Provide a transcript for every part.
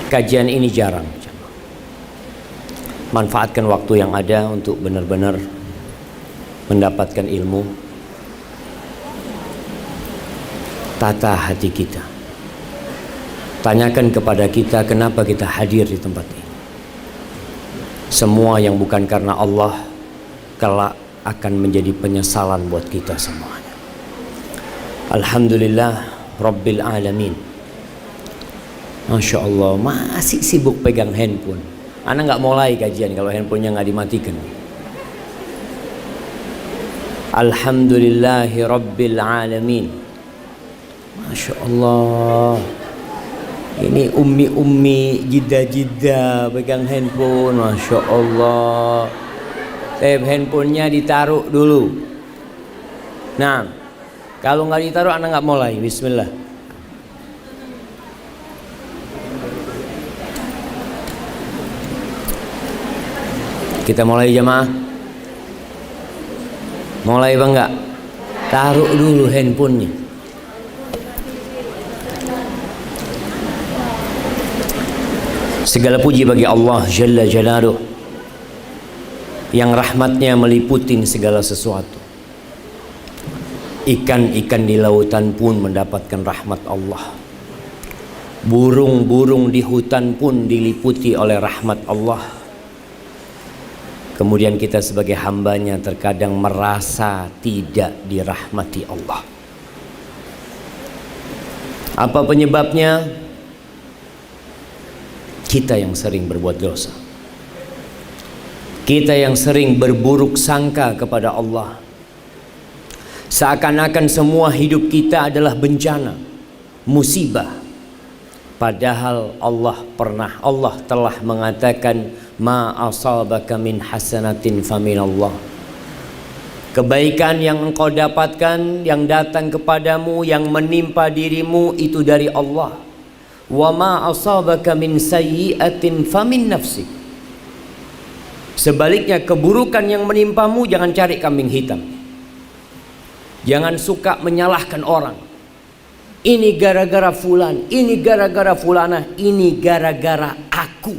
Kajian ini jarang. Manfaatkan waktu yang ada untuk benar-benar mendapatkan ilmu. Tata hati kita. Tanyakan kepada kita kenapa kita hadir di tempat ini. Semua yang bukan karena Allah kelak akan menjadi penyesalan buat kita semuanya. Alhamdulillah Rabbil Alamin. Masya Allah, masih sibuk pegang handphone. Anak nggak mulai kajian kalau handphonenya nggak dimatikan. Alhamdulillahi Rabbil Alamin. Masya Allah. Ini ummi jidda pegang handphone. Masya Allah. Handphonenya ditaruh dulu. Nah, kalau nggak ditaruh anak nggak mulai. Bismillah. Kita mulai jamaah. Mulai bang nggak? Taruh dulu handphonenya. Segala puji bagi Allah Jalla Jalaluh yang rahmatnya meliputi segala sesuatu. Ikan-ikan di lautan pun mendapatkan rahmat Allah. Burung-burung di hutan pun diliputi oleh rahmat Allah. Kemudian kita sebagai hambanya terkadang merasa tidak dirahmati Allah. Apa penyebabnya? Kita yang sering berbuat dosa. Kita yang sering berburuk sangka kepada Allah. Seakan-akan semua hidup kita adalah bencana, musibah. Padahal Allah telah mengatakan ma asabaka min hasanatin faminallah. Kebaikan yang engkau dapatkan, yang datang kepadamu, yang menimpa dirimu itu dari Allah. Wa ma asabaka min sayyi'atin famin nafsik. Sebaliknya keburukan yang menimpamu jangan cari kambing hitam. Jangan suka menyalahkan orang. Ini gara-gara fulan, ini gara-gara fulanah, ini gara-gara aku.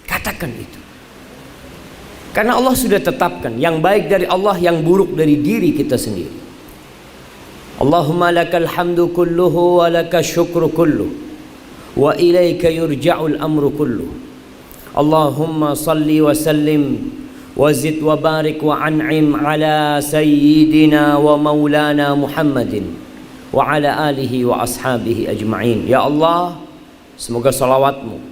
Katakan itu. Karena Allah sudah tetapkan yang baik dari Allah, yang buruk dari diri kita sendiri. Allahumma lakal hamdu kulluhu wa lakal syukru kulluh wa ilaika yurja'ul amru kulluh. Allahumma salli wa sallim wa zid wa barik wa an'im ala sayyidina wa maulana Muhammadin wa ala alihi wa ashabihi ajma'in. Ya Allah, semoga salawatmu,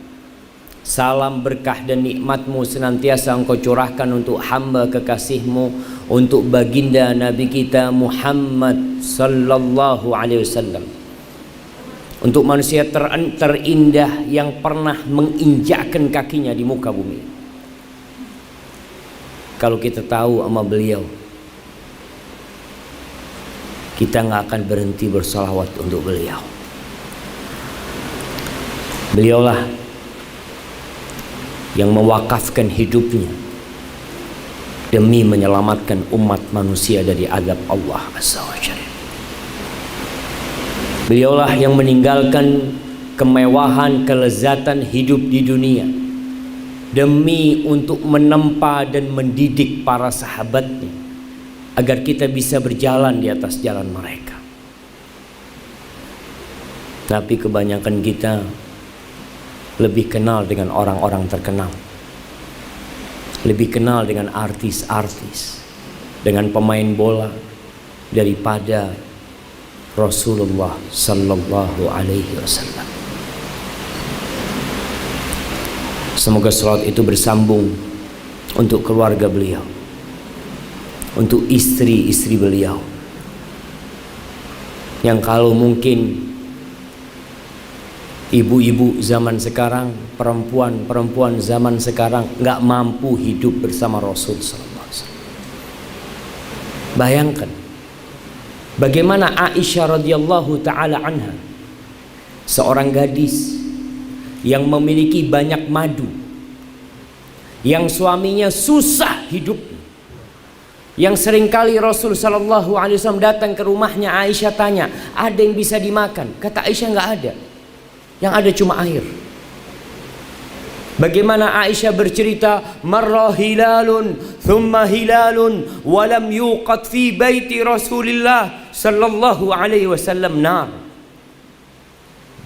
salam berkah dan nikmatmu senantiasa engkau curahkan untuk hamba kekasihmu, untuk baginda Nabi kita Muhammad sallallahu alaihi wasallam, untuk manusia terindah yang pernah menginjakkan kakinya di muka bumi. Kalau kita tahu sama beliau, kita nggak akan berhenti bersalawat untuk beliau. Beliaulah yang mewakafkan hidupnya demi menyelamatkan umat manusia dari azab Allah Azza wa Jalla. Beliaulah yang meninggalkan kemewahan, kelezatan hidup di dunia demi untuk menempa dan mendidik para sahabatnya agar kita bisa berjalan di atas jalan mereka. Tapi kebanyakan kita lebih kenal dengan orang-orang terkenal, lebih kenal dengan artis-artis, dengan pemain bola daripada Rasulullah sallallahu alaihi wasallam. Semoga salat itu bersambung untuk keluarga beliau, untuk istri-istri beliau, yang kalau mungkin ibu-ibu zaman sekarang, perempuan-perempuan zaman sekarang nggak mampu hidup bersama Rasul sallallahu alaihi wasallam. Bayangkan bagaimana Aisyah radhiyallahu taala anha, seorang gadis yang memiliki banyak madu, yang suaminya susah hidupnya, yang seringkali Rasul sallallahu alaihi wasallam datang ke rumahnya. Aisyah tanya, ada yang bisa dimakan? Kata Aisyah, nggak ada, yang ada cuma air. Bagaimana Aisyah bercerita, marra hilalun thumma hilalun walam yuqad fi baiti Rasulillah sallallahu alaihi wasallam nar.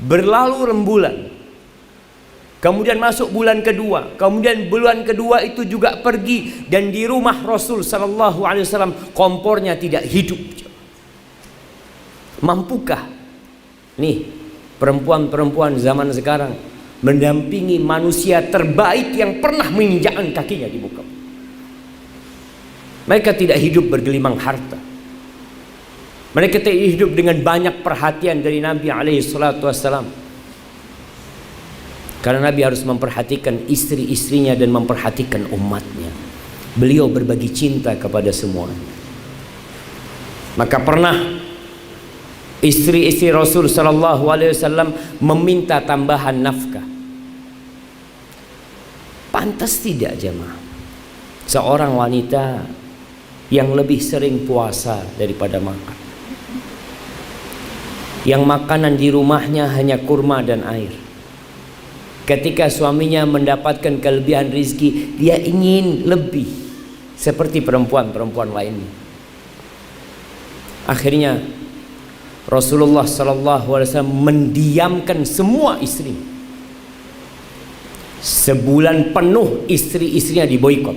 Berlalu rembulan, kemudian masuk bulan kedua, kemudian bulan kedua itu juga pergi, dan di rumah Rasul sallallahu alaihi wasallam kompornya tidak hidup. Mampukah nih perempuan-perempuan zaman sekarang mendampingi manusia terbaik yang pernah menginjakkan kakinya di muka? Mereka tidak hidup bergelimang harta. Mereka tidak hidup dengan banyak perhatian dari Nabi alaihi salatu wassalam. Karena Nabi harus memperhatikan istri-istrinya dan memperhatikan umatnya. Beliau berbagi cinta kepada semuanya. Maka pernah istri-istri Rasul sallallahu alaihi wasallam meminta tambahan nafkah. Pantas tidak jemaah seorang wanita yang lebih sering puasa daripada makan, yang makanan di rumahnya hanya kurma dan air, ketika suaminya mendapatkan kelebihan rizki dia ingin lebih seperti perempuan-perempuan lainnya. Akhirnya Rasulullah sallallahu alaihi wasallam mendiamkan semua istri. Sebulan penuh istri-istrinya diboikot.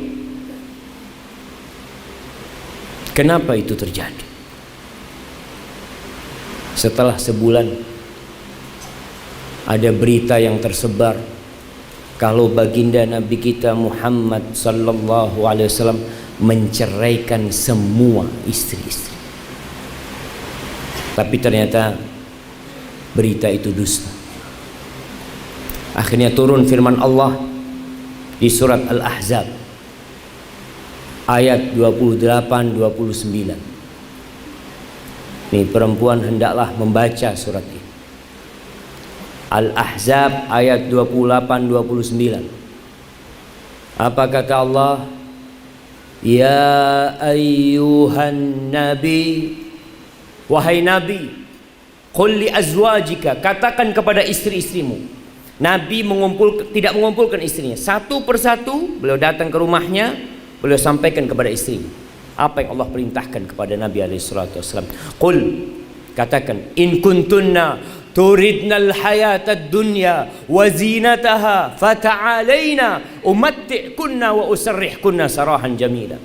Kenapa itu terjadi? Setelah sebulan ada berita yang tersebar kalau baginda Nabi kita Muhammad sallallahu alaihi wasallam menceraikan semua istri-istri. Tapi ternyata berita itu dusta. Akhirnya turun firman Allah di surat Al-Ahzab ayat 28-29. Nih perempuan hendaklah membaca surat ini. Al-Ahzab ayat 28-29. Apa kata Allah? Ya ayyuhan nabi, wahai nabi, qul li azwajika, katakan kepada istri-istrimu. Nabi tidak mengumpulkan istrinya satu persatu, beliau datang ke rumahnya, beliau sampaikan kepada istrinya apa yang Allah perintahkan kepada Nabi alaihi salatu wasallam. Qul, katakan, in kuntunna turidnal hayatad dunya wa zinataha fata'alaina umatti'kunna wa usarrihkunna sarahan jamila.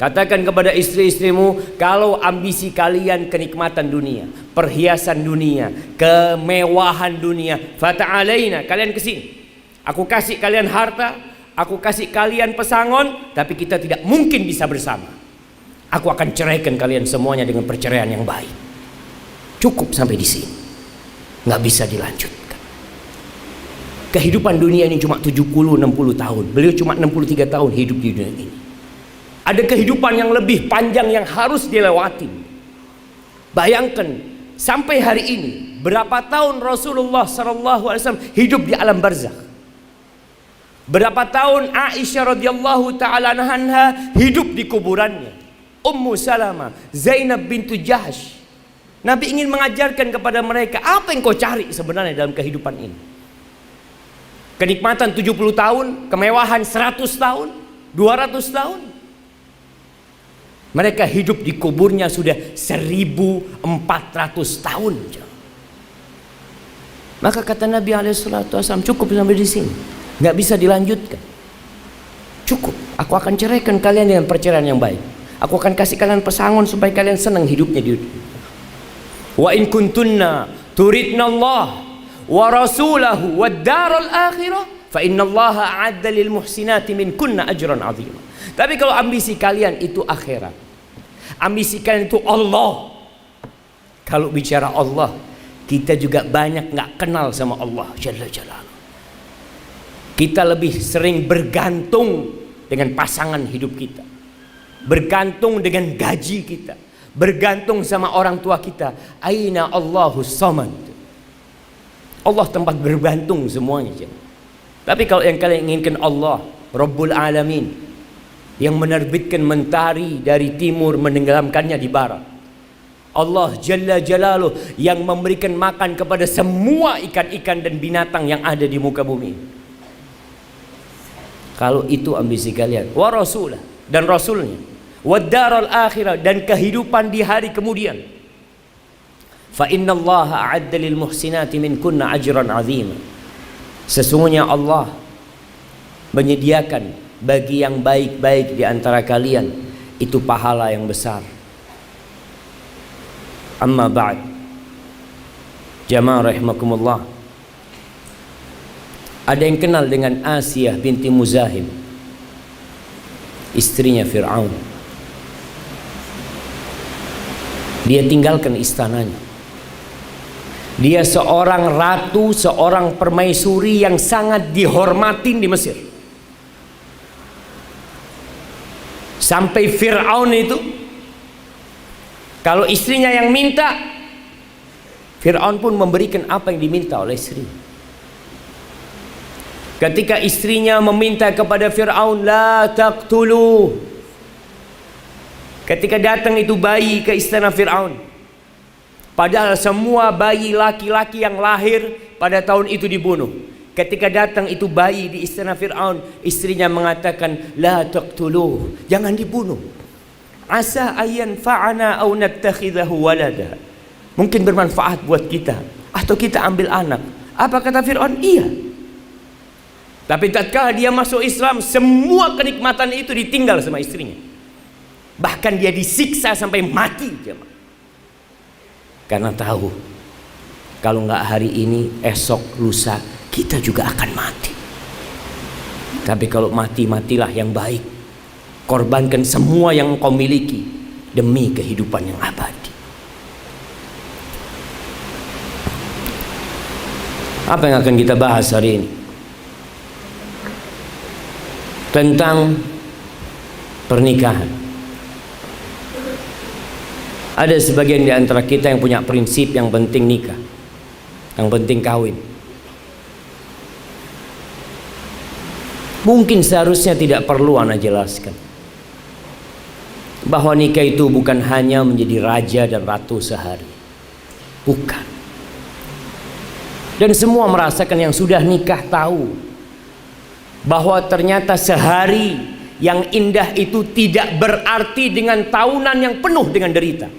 Katakan kepada istri-istrimu, kalau ambisi kalian kenikmatan dunia, perhiasan dunia, kemewahan dunia, fata'alaina, kalian kesini, aku kasih kalian harta, aku kasih kalian pesangon, tapi kita tidak mungkin bisa bersama. Aku akan ceraikan kalian semuanya dengan perceraian yang baik. Cukup sampai di sini, nggak bisa dilanjutkan. Kehidupan dunia ini cuma 70-60 tahun. Beliau cuma 63 tahun hidup di dunia ini. Ada kehidupan yang lebih panjang yang harus dilewati. Bayangkan sampai hari ini berapa tahun Rasulullah SAW hidup di alam barzakh. Berapa tahun Aisyah radhiyallahu taala anha hidup di kuburannya. Ummu Salamah, Zainab bintu Jahsh. Nabi ingin mengajarkan kepada mereka, apa yang kau cari sebenarnya dalam kehidupan ini? Kenikmatan 70 tahun, kemewahan 100 tahun, 200 tahun. Mereka hidup di kuburnya sudah 1400 tahun. Maka kata Nabi SAW, cukup sampai di sini, nggak bisa dilanjutkan. Cukup, aku akan ceraikan kalian dengan perceraian yang baik. Aku akan kasih kalian pesangon supaya kalian senang hidupnya di dunia. Wa in kuntunna turidna Allah wa rasulahu wad daral akhirah fa innallaha a'adda lil muhsinati minkunna ajran 'azima. Tapi kalau ambisi kalian itu akhirat, ambisi kalian itu Allah. Kalau bicara Allah, kita juga banyak nggak kenal sama Allah Jalla Jalaluhu. Kita lebih sering bergantung dengan pasangan hidup kita, bergantung dengan gaji kita, bergantung sama orang tua kita. Aina Allahus Samad. Allah tempat bergantung semuanya. Tapi kalau yang kalian inginkan Allah Rabbul Alamin, yang menerbitkan mentari dari timur menenggelamkannya di barat, Allah Jalla Jalaluh yang memberikan makan kepada semua ikan-ikan dan binatang yang ada di muka bumi. Kalau itu ambisi kalian, wa rasulah, dan rasulnya, wa daral akhirah, dan kehidupan di hari kemudian. Fa innallaha a'adda lil muhsinati minkunna ajran 'azima. Sesungguhnya Allah menyediakan bagi yang baik-baik di antara kalian itu pahala yang besar. Amma ba'd, jamaah rahimakumullah. Ada yang kenal dengan Asiyah binti Muzahim, istrinya Fir'aun. Dia tinggalkan istananya. Dia seorang ratu, seorang permaisuri yang sangat dihormatin di Mesir. Sampai Fir'aun itu, kalau istrinya yang minta, Fir'aun pun memberikan apa yang diminta oleh istri. Ketika istrinya meminta kepada Fir'aun, la taqtulu. Ketika datang itu bayi ke istana Fir'aun, padahal semua bayi laki-laki yang lahir pada tahun itu dibunuh. Ketika datang itu bayi di istana Fir'aun, istrinya mengatakan, la taqtulu, jangan dibunuh. Asa ayyan fa'ana au nattakhidahu walada. Mungkin bermanfaat buat kita, atau kita ambil anak. Apa kata Fir'aun? Iya. Tapi tatkala dia masuk Islam, semua kenikmatan itu ditinggal sama istrinya. Bahkan dia disiksa sampai mati, jemaah. Karena tahu, kalau nggak hari ini, esok, lusa, kita juga akan mati. Tapi kalau mati, matilah yang baik. Korbankan semua yang kau miliki demi kehidupan yang abadi. Apa yang akan kita bahas hari ini? Tentang pernikahan. Ada sebagian di antara kita yang punya prinsip yang penting nikah, yang penting kawin. Mungkin seharusnya tidak perlu ana jelaskan bahwa nikah itu bukan hanya menjadi raja dan ratu sehari. Bukan. Dan semua merasakan yang sudah nikah tahu bahwa ternyata sehari yang indah itu tidak berarti dengan tahunan yang penuh dengan derita.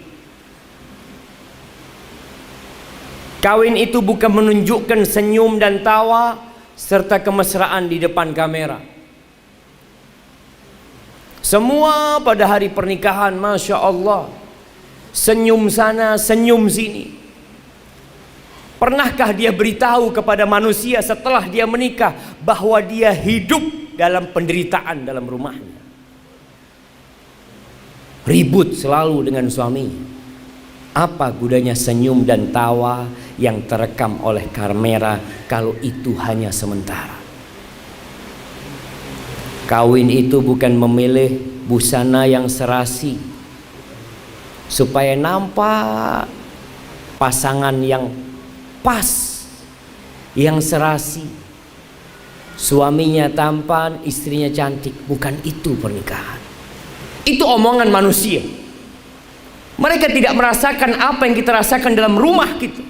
Kawin itu bukan menunjukkan senyum dan tawa serta kemesraan di depan kamera. Semua pada hari pernikahan, Masya Allah, senyum sana, senyum sini. Pernahkah dia beritahu kepada manusia setelah dia menikah bahwa dia hidup dalam penderitaan dalam rumahnya? Ribut selalu dengan suaminya. Apa gunanya senyum dan tawa yang terekam oleh kamera kalau itu hanya sementara? Kawin itu bukan memilih busana yang serasi supaya nampak pasangan yang pas, yang serasi. Suaminya tampan, istrinya cantik. Bukan itu pernikahan. Itu omongan manusia. Mereka tidak merasakan apa yang kita rasakan dalam rumah kita.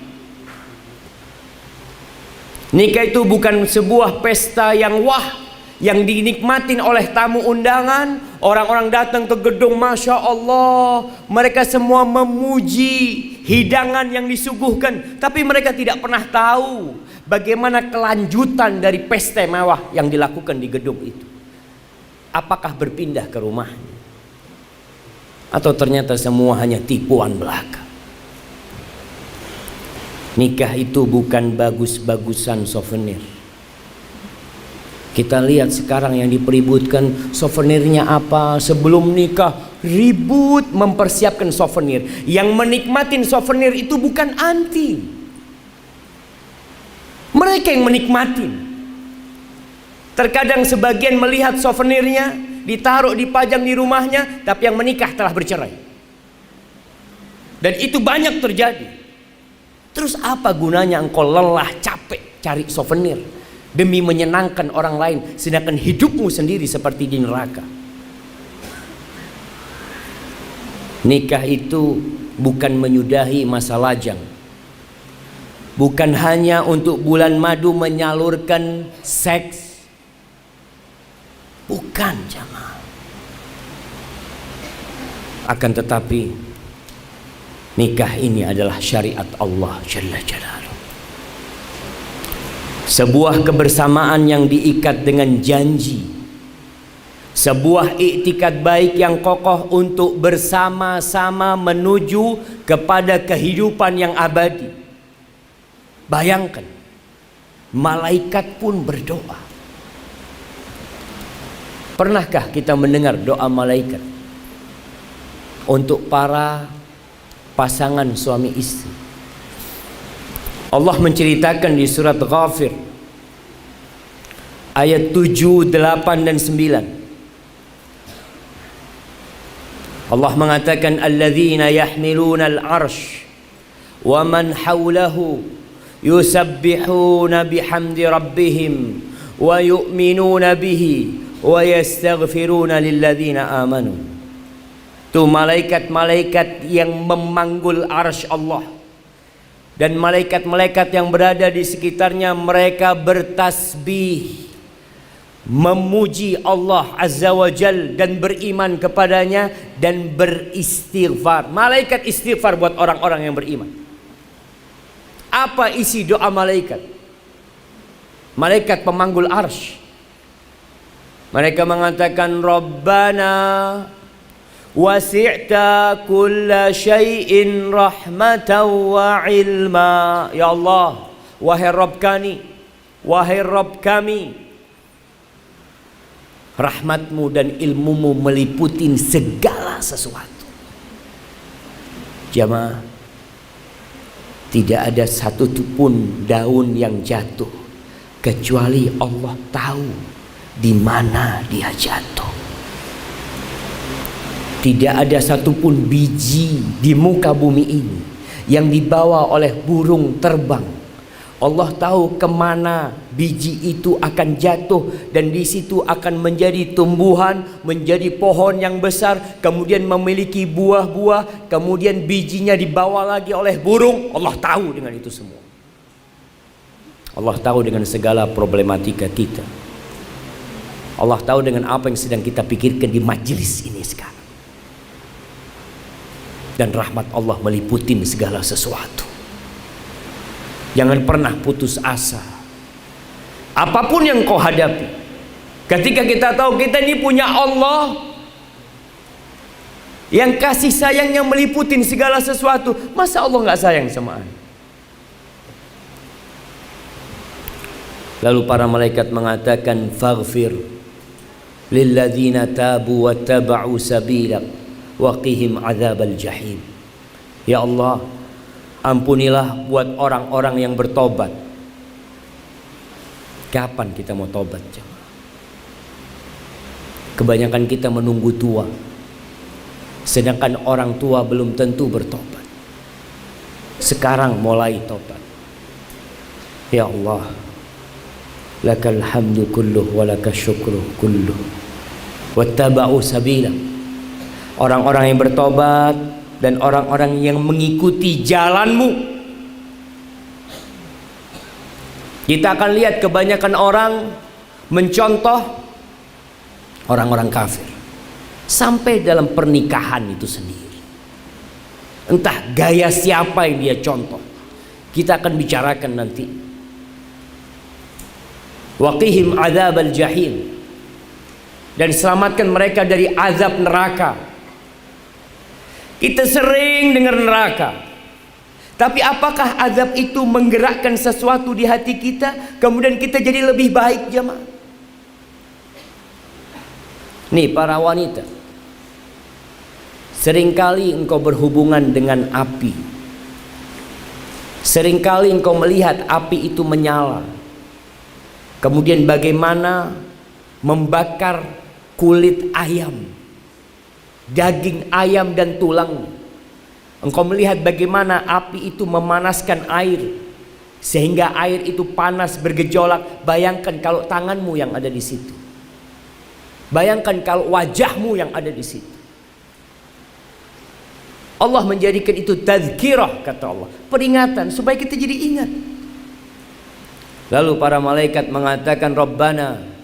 Nikah itu bukan sebuah pesta yang wah, yang dinikmatin oleh tamu undangan. Orang-orang datang ke gedung, Masya Allah, mereka semua memuji hidangan yang disuguhkan. Tapi mereka tidak pernah tahu bagaimana kelanjutan dari pesta mewah yang dilakukan di gedung itu. Apakah berpindah ke rumahnya, atau ternyata semua hanya tipuan belaka? Nikah itu bukan bagus-bagusan souvenir. Kita lihat sekarang yang dipeributkan souvenirnya apa. Sebelum nikah ribut mempersiapkan souvenir. Yang menikmatin souvenir itu bukan anti, mereka yang menikmatin. Terkadang sebagian melihat souvenirnya ditaruh, dipajang di rumahnya, tapi yang menikah telah bercerai. Dan itu banyak terjadi. Terus apa gunanya engkau lelah capek cari souvenir demi menyenangkan orang lain, sedangkan hidupmu sendiri seperti di neraka? Nikah itu bukan menyudahi masa lajang, bukan hanya untuk bulan madu menyalurkan seks, bukan jamaah. Akan tetapi nikah ini adalah syariat Allah Jalla Jalaluhu. Sebuah kebersamaan yang diikat dengan janji, sebuah iktikad baik yang kokoh untuk bersama-sama menuju kepada kehidupan yang abadi. Bayangkan, malaikat pun berdoa. Pernahkah kita mendengar doa malaikat untuk para pasangan suami istri? Allah menceritakan di surat Ghafir ayat 7, 8 dan 9. Allah mengatakan alladzina yahmiluna al-'arsy wa man hawlahu yusabbihuna bihamdi rabbihim wa yu'minuna bihi wa yastaghfiruna lilladzina amanu. Itu malaikat-malaikat yang memanggul arsy Allah, dan malaikat-malaikat yang berada di sekitarnya, mereka bertasbih, memuji Allah Azza wa Jal dan beriman kepadanya dan beristighfar. Malaikat istighfar buat orang-orang yang beriman. Apa isi doa malaikat? Malaikat pemanggul arsy, mereka mengatakan Rabbana wasi'ta kulla syai'in rahmatan wa ilma. Ya Allah, wahai Rabb kami, wahai Rabb kami, rahmatmu dan ilmumu meliputi segala sesuatu. Jamaah, tidak ada satu pun daun yang jatuh kecuali Allah tahu di mana dia jatuh. Tidak ada satupun biji di muka bumi ini yang dibawa oleh burung terbang. Allah tahu kemana biji itu akan jatuh, dan di situ akan menjadi tumbuhan, menjadi pohon yang besar, kemudian memiliki buah-buah, kemudian bijinya dibawa lagi oleh burung. Allah tahu dengan itu semua. Allah tahu dengan segala problematika kita. Allah tahu dengan apa yang sedang kita pikirkan di majelis ini sekarang. Dan rahmat Allah meliputi segala sesuatu. Jangan pernah putus asa. Apapun yang kau hadapi, ketika kita tahu kita ini punya Allah yang kasih sayangnya meliputi segala sesuatu, masa Allah nggak sayang sama anda? Lalu para malaikat mengatakan faghfir lilladzina tabu wattaba'u sabilak waqihim adzabal jahim. Ya Allah, ampunilah buat orang-orang yang bertobat. Kapan kita mau tobat? Kebanyakan kita menunggu tua, sedangkan orang tua belum tentu bertobat. Sekarang mulai tobat. Ya Allah, lakal hamdu kulluh wa lakas syukru kulluh wattaba'u sabilak. Orang-orang yang bertobat dan orang-orang yang mengikuti jalanmu. Kita akan lihat kebanyakan orang mencontoh orang-orang kafir sampai dalam pernikahan itu sendiri. Entah gaya siapa yang dia contoh, kita akan bicarakan nanti. Waqihim adzabal jahim, dan selamatkan mereka dari azab neraka. Kita sering dengar neraka, tapi apakah azab itu menggerakkan sesuatu di hati kita, kemudian kita jadi lebih baik, jemaah? Nih para wanita, seringkali engkau berhubungan dengan api, seringkali engkau melihat api itu menyala, kemudian bagaimana membakar kulit ayam, daging ayam dan tulang. Engkau melihat bagaimana api itu memanaskan air sehingga air itu panas bergejolak. Bayangkan kalau tanganmu yang ada di situ. Bayangkan kalau wajahmu yang ada di situ. Allah menjadikan itu tazkirah, kata Allah, peringatan supaya kita jadi ingat. Lalu para malaikat mengatakan, Rabbana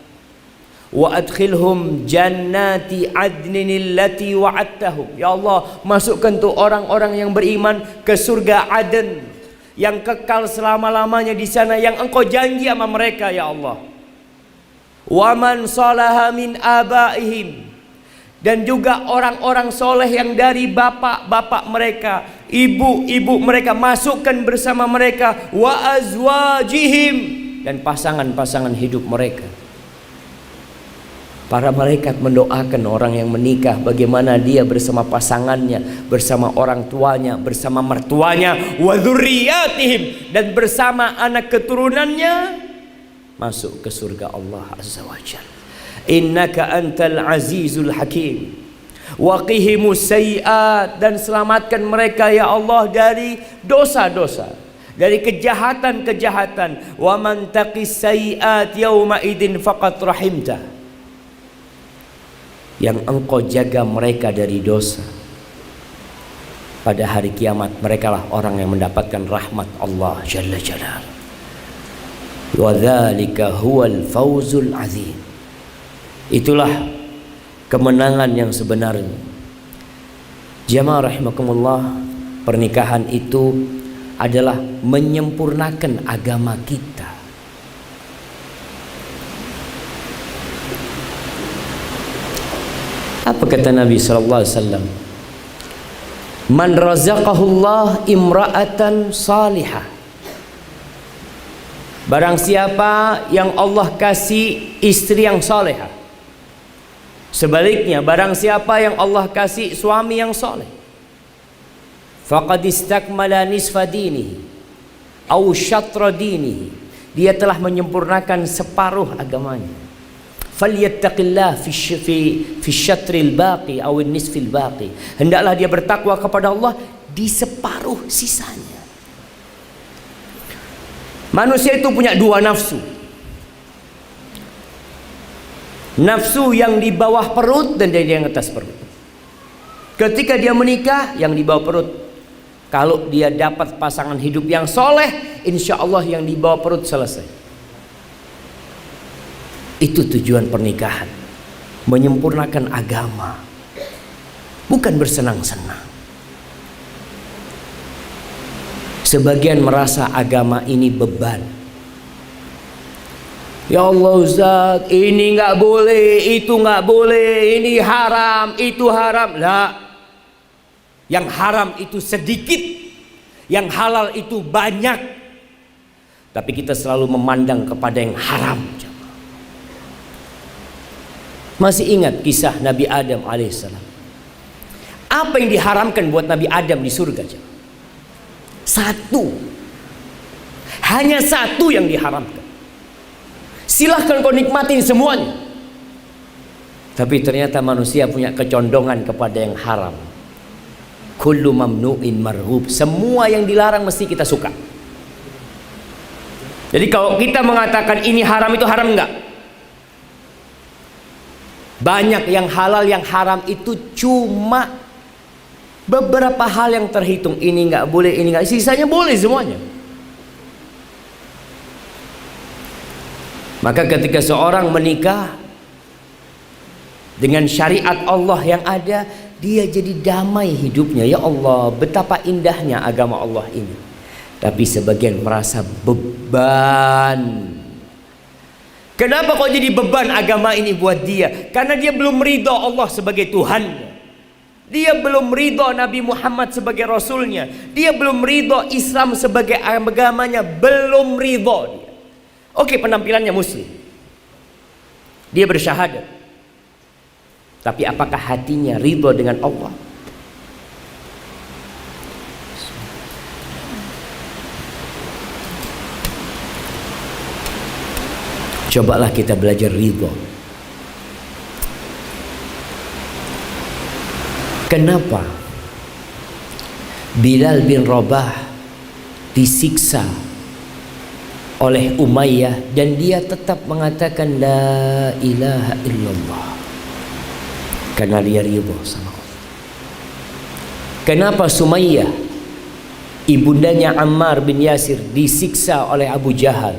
wa adkhilhum jannati adnin allati wa'adtahum. Ya Allah, masukkan tuh orang-orang yang beriman ke surga Aden yang kekal selama-lamanya di sana, yang Engkau janji sama mereka, ya Allah. Wa man salaha min abaihim, dan juga orang-orang soleh yang dari bapak-bapak mereka, ibu-ibu mereka, masukkan bersama mereka. Wa azwajihim, dan pasangan-pasangan hidup mereka. Para malaikat mendoakan orang yang menikah, bagaimana dia bersama pasangannya, bersama orang tuanya, bersama mertuanya, wa dzurriyyatihim, dan bersama anak keturunannya, masuk ke surga Allah Azza wa Jalla. Innaka antal azizul hakim wa qihimus sayyi'at, dan selamatkan mereka ya Allah dari dosa-dosa, dari kejahatan-kejahatan. Wa man taqis sayyi'at yauma idin faqad rahimta, yang Engkau jaga mereka dari dosa, pada hari kiamat merekalah orang yang mendapatkan rahmat Allah Jalla Jalal. Wa dzalika huwal fawzul azim. Itulah kemenangan yang sebenarnya. Jamaah rahimakumullah, pernikahan itu adalah menyempurnakan agama kita. Apa kata Nabi sallallahu alaihi wasallam? Man razaqahullah imra'atan salihah. Barang siapa yang Allah kasih istri yang salehah. Sebaliknya, barang siapa yang Allah kasih suami yang soleh, faqad istakmala nisfa dinihi au syatra dinihi, dia telah menyempurnakan separuh agamanya. Falyattaqillah fi syatril baqi aw nisfil baqi, hendaklah dia bertakwa kepada Allah di separuh sisanya. Manusia itu punya dua nafsu. Nafsu yang di bawah perut dan yang atas perut. Ketika dia menikah, yang di bawah perut, kalau dia dapat pasangan hidup yang soleh, insya Allah yang di bawah perut selesai. Itu tujuan pernikahan, menyempurnakan agama, bukan bersenang-senang. Sebagian merasa agama ini beban. Ya Allah Ustaz, ini nggak boleh, itu nggak boleh, ini haram, itu haram. Lah, yang haram itu sedikit, yang halal itu banyak. Tapi kita selalu memandang kepada yang haram. Masih ingat kisah Nabi Adam alaihissalam? Apa yang diharamkan buat Nabi Adam di surga? Satu, hanya satu yang diharamkan. Silahkan kau nikmatin semuanya. Tapi ternyata manusia punya kecondongan kepada yang haram. Kullu mamnu'in marhub, semua yang dilarang mesti kita suka. Jadi kalau kita mengatakan ini haram, itu haram enggak? Banyak yang halal, yang haram itu cuma beberapa hal yang terhitung. Ini enggak boleh, ini enggak, sisanya boleh semuanya. Maka ketika seorang menikah dengan syariat Allah yang ada, dia jadi damai hidupnya. Ya Allah, betapa indahnya agama Allah ini. Tapi sebagian merasa beban. Kenapa kok jadi beban agama ini buat dia? Karena dia belum ridho Allah sebagai Tuhannya. Dia belum ridho Nabi Muhammad sebagai Rasulnya. Dia belum ridho Islam sebagai agamanya. Belum ridho dia. Oke, penampilannya muslim, dia bersyahadat, tapi apakah hatinya ridho dengan Allah? Cobalah kita belajar ridho. Kenapa Bilal bin Rabah disiksa oleh Umayyah dan dia tetap mengatakan la ilaha illallah? Karena dia ridho sama Allah. Kenapa Sumayyah, ibundanya Ammar bin Yasir, disiksa oleh Abu Jahal?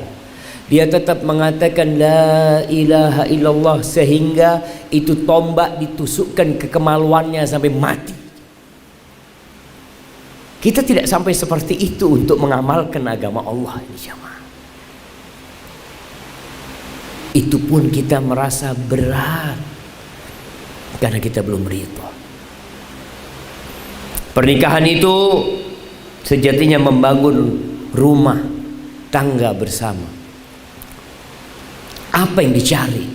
Dia tetap mengatakan la ilaha illallah, sehingga itu tombak ditusukkan ke kemaluannya sampai mati. Kita tidak sampai seperti itu untuk mengamalkan agama Allah ini jemaah. Itu pun kita merasa berat karena kita belum ridho. Pernikahan itu sejatinya membangun rumah tangga bersama. Apa yang dicari?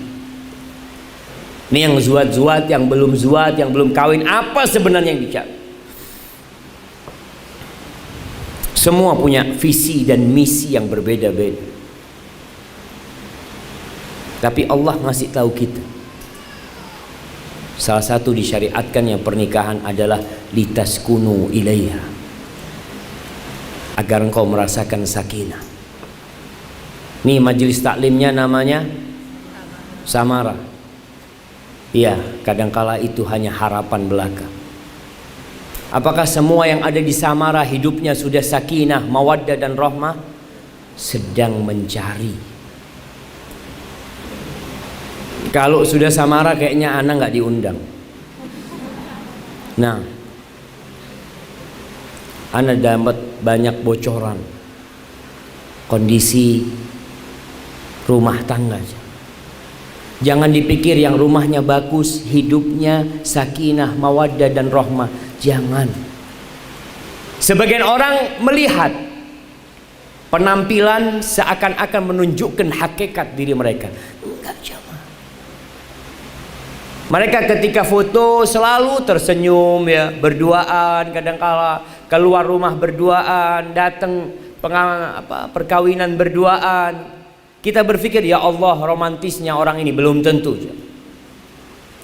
Ini yang zuat-zuat, yang belum kawin, apa sebenarnya yang dicari? Semua punya visi dan misi yang berbeda-beda. Tapi Allah ngasih tahu kita, salah satu disyariatkan yang pernikahan adalah litaskunu ilaiha, agar engkau merasakan sakinah. Nih majelis taklimnya namanya Samara. Iya, kadangkala itu hanya harapan belaka. Apakah semua yang ada di Samara hidupnya sudah sakinah, mawaddah dan rahmah? Sedang mencari. Kalau sudah Samara kayaknya anak nggak diundang. Nah, anak dapat banyak bocoran kondisi rumah tangga. Jangan dipikir yang rumahnya bagus, hidupnya sakinah, mawaddah dan rahmah. Jangan. Sebagian orang melihat penampilan seakan-akan menunjukkan hakikat diri mereka. Enggak, jemaah. Mereka ketika foto selalu tersenyum ya, berduaan, kadangkala keluar rumah berduaan, datang perkawinan berduaan. Kita berpikir ya Allah romantisnya orang ini, belum tentu.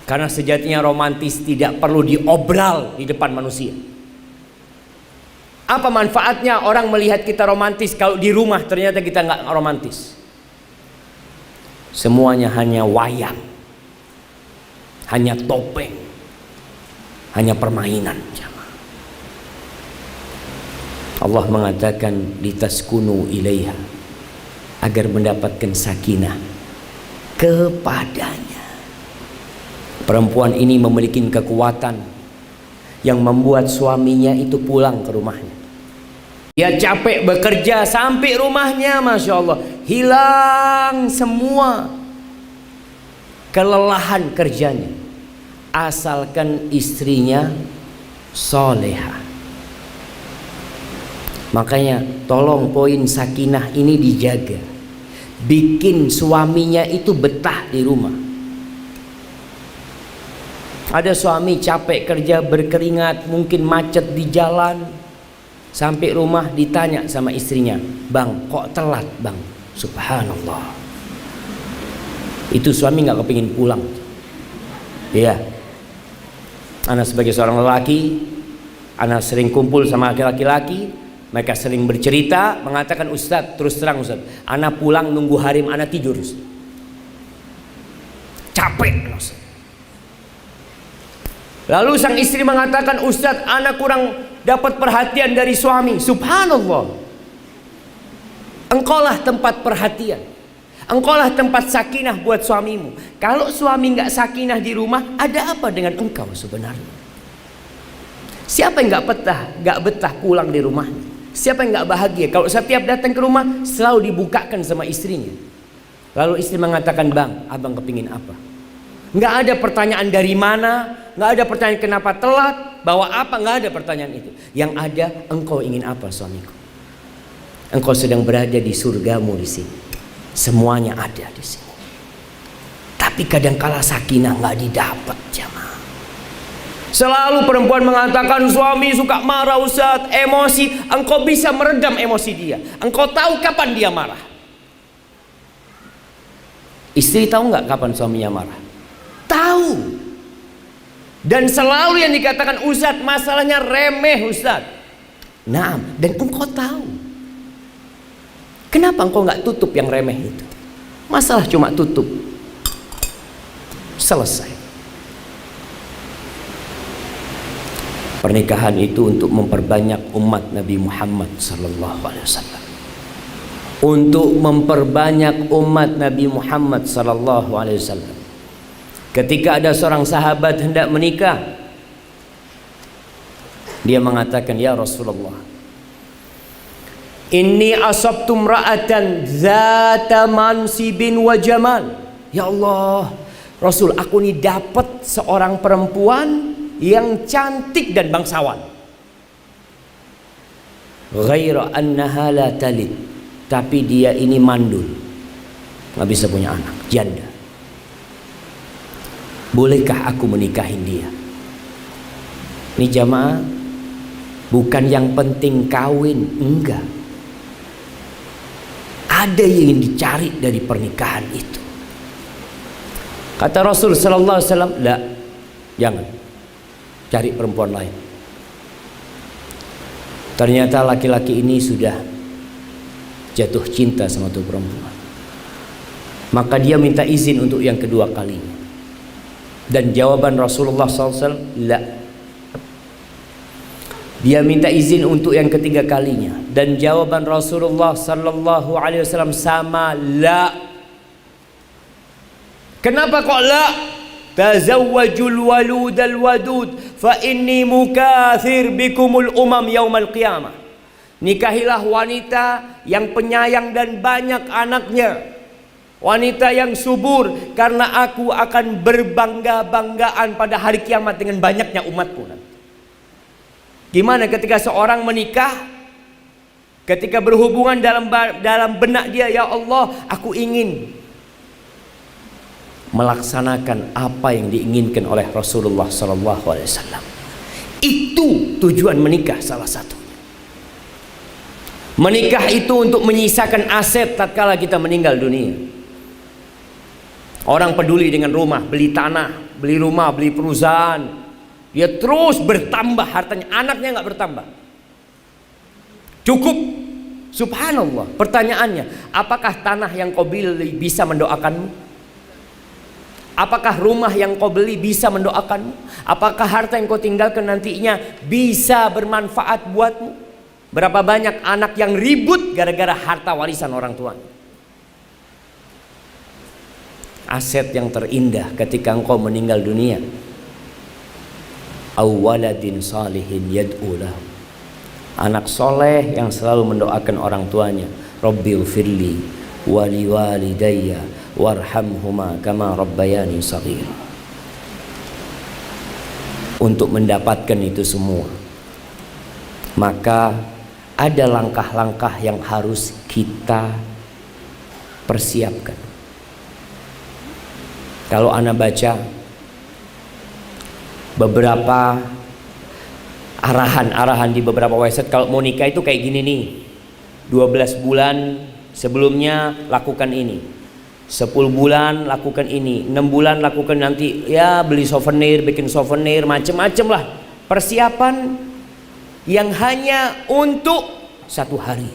Karena sejatinya romantis tidak perlu diobral di depan manusia. Apa manfaatnya orang melihat kita romantis kalau di rumah ternyata kita nggak romantis? Semuanya hanya wayang, hanya topeng, hanya permainan. Allah mengatakan litaskunu ilaiha, agar mendapatkan sakinah kepadanya. Perempuan ini memiliki kekuatan yang membuat suaminya itu pulang ke rumahnya. Dia capek bekerja sampai rumahnya, Masya Allah, hilang semua kelelahan kerjanya, asalkan istrinya solehah. Makanya tolong poin sakinah ini dijaga, bikin suaminya itu betah di rumah. Ada suami capek kerja berkeringat, mungkin macet di jalan, sampai rumah ditanya sama istrinya, "Bang, kok telat bang?" Subhanallah. Itu suami nggak kepingin pulang. Iya. Anak sebagai seorang lelaki, anak sering kumpul sama laki-laki. Mereka sering bercerita, mengatakan, "Ustadz, terus terang Ustadz, anak pulang nunggu harim anak tidur Ustadz. Capek Ustadz." Lalu sang istri mengatakan, "Ustadz, anak kurang dapat perhatian dari suami." Subhanallah. Engkaulah tempat perhatian, engkaulah tempat sakinah buat suamimu. Kalau suami nggak sakinah di rumah, ada apa dengan engkau sebenarnya? Siapa yang nggak betah pulang di rumahnya? Siapa yang nggak bahagia kalau setiap datang ke rumah selalu dibukakan sama istrinya? Lalu istri mengatakan, "Bang, abang kepingin apa?" Nggak ada pertanyaan dari mana, nggak ada pertanyaan kenapa telat, bawa apa, nggak ada pertanyaan itu. Yang ada, engkau ingin apa suamiku? Engkau sedang berada di surgamu di sini. Semuanya ada di sini. Tapi kadangkala sakinah nggak didapat, jamaah. Selalu perempuan mengatakan, "Suami suka marah Ustaz, emosi." Engkau bisa meredam emosi dia. Engkau tahu kapan dia marah. Istri tahu nggak kapan suaminya marah? Tahu. Dan selalu yang dikatakan, "Ustaz, masalahnya remeh Ustaz." Nah, dan engkau tahu. Kenapa engkau nggak tutup yang remeh itu? Masalah cuma tutup, selesai. Pernikahan itu untuk memperbanyak umat Nabi Muhammad sallallahu alaihi wasallam. Untuk memperbanyak umat Nabi Muhammad sallallahu alaihi wasallam. Ketika ada seorang sahabat hendak menikah, dia mengatakan, "Ya Rasulullah, inni asabtu imra'atan zata mansibin wa jamal." Ya Allah, Rasul, aku ini dapat seorang perempuan yang cantik dan bangsawan. Ghaira annaha la talid, tapi dia ini mandul, nggak bisa punya anak, janda. Bolehkah aku menikahin dia? Ini jamaah, bukan yang penting kawin, enggak. Ada yang dicari dari pernikahan itu. Kata Rasul sallallahu alaihi wasallam, "La, jangan. Cari perempuan lain." Ternyata laki-laki ini sudah jatuh cinta sama tuh perempuan. Maka dia minta izin untuk yang kedua kalinya. Dan jawaban Rasulullah SAW, la. Dia minta izin untuk yang ketiga kalinya. Dan jawaban Rasulullah SAW sama, la. Kenapa kok la? Tazawwajul waludal wadud fa inni mukathir bikumul umam yaumal qiyamah. Nikahilah wanita yang penyayang dan banyak anaknya, wanita yang subur, karena aku akan berbangga-banggaan pada hari kiamat dengan banyaknya umatku nanti. Gimana ketika seorang menikah, ketika berhubungan dalam benak dia, ya Allah, aku ingin melaksanakan apa yang diinginkan oleh Rasulullah SAW. Itu tujuan menikah salah satunya. Menikah itu untuk menyisakan aset tatkala kita meninggal dunia. Orang peduli dengan rumah, beli tanah, beli rumah, beli perusahaan. Dia terus bertambah hartanya, anaknya nggak bertambah. Cukup. Subhanallah. Pertanyaannya, apakah tanah yang kau beli bisa mendoakanmu? Apakah rumah yang kau beli bisa mendoakanmu? Apakah harta yang kau tinggalkan nantinya bisa bermanfaat buatmu? Berapa banyak anak yang ribut gara-gara harta warisan orang tuanya? Aset yang terindah ketika engkau meninggal dunia, awaladin salihin yad'u lahu, anak soleh yang selalu mendoakan orang tuanya. Rabbighfirli wa liwalidayya warhamhuma kama rabbayani shaghira. Untuk mendapatkan itu semua, maka ada langkah-langkah yang harus kita persiapkan. Kalau Anda baca beberapa arahan-arahan di beberapa website, kalau mau nikah itu kayak gini nih, 12 bulan sebelumnya lakukan ini, 10 bulan lakukan ini, 6 bulan lakukan nanti, ya beli souvenir, bikin souvenir, macem-macem lah. Persiapan yang hanya untuk 1 hari.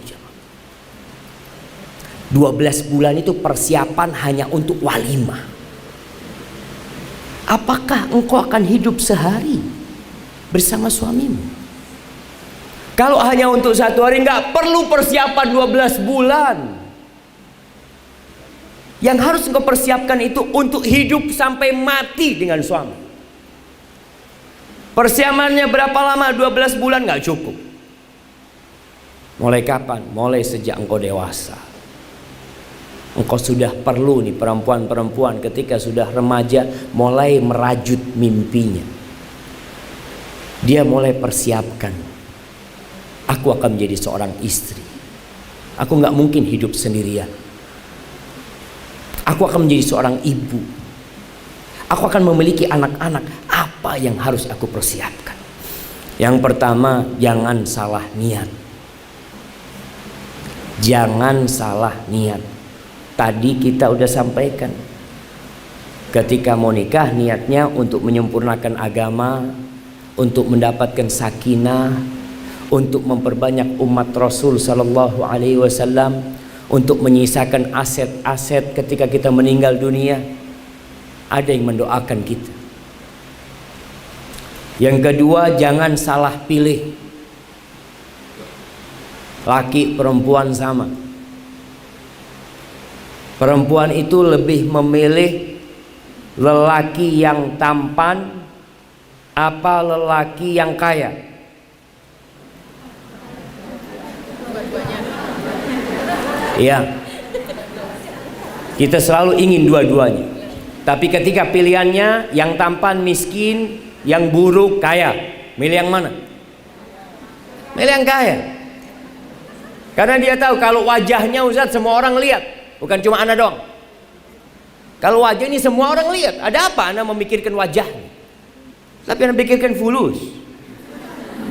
12 bulan itu persiapan hanya untuk walimah. Apakah engkau akan hidup sehari bersama suamimu? Kalau hanya untuk 1 hari, nggak perlu persiapan 12 bulan. Yang harus engkau persiapkan itu untuk hidup sampai mati dengan suami. Persiapannya berapa lama? 12 bulan nggak cukup. Mulai kapan? Mulai sejak engkau dewasa. Engkau sudah perlu nih, perempuan-perempuan ketika sudah remaja mulai merajut mimpinya. Dia mulai persiapkan, aku akan menjadi seorang istri. Aku nggak mungkin hidup sendirian. Aku akan menjadi seorang ibu. Aku akan memiliki anak-anak. Apa yang harus aku persiapkan? Yang pertama, jangan salah niat. Jangan salah niat. Tadi kita udah sampaikan, ketika mau nikah niatnya untuk menyempurnakan agama, untuk mendapatkan sakinah, untuk memperbanyak umat Rasul sallallahu alaihi wasallam, untuk menyisakan aset-aset ketika kita meninggal dunia. Ada yang mendoakan kita. Yang kedua, jangan salah pilih. Laki perempuan sama. Perempuan itu lebih memilih lelaki yang tampan apa lelaki yang kaya? Iya. Kita selalu ingin dua-duanya. Tapi ketika pilihannya yang tampan miskin, yang buruk kaya, milih yang mana? Milih yang kaya. Karena dia tahu kalau wajahnya Ustaz semua orang lihat, bukan cuma Anda doang. Kalau wajah ini semua orang lihat, ada apa Anda memikirkan wajahnya? Tapi Anda pikirkan fulus.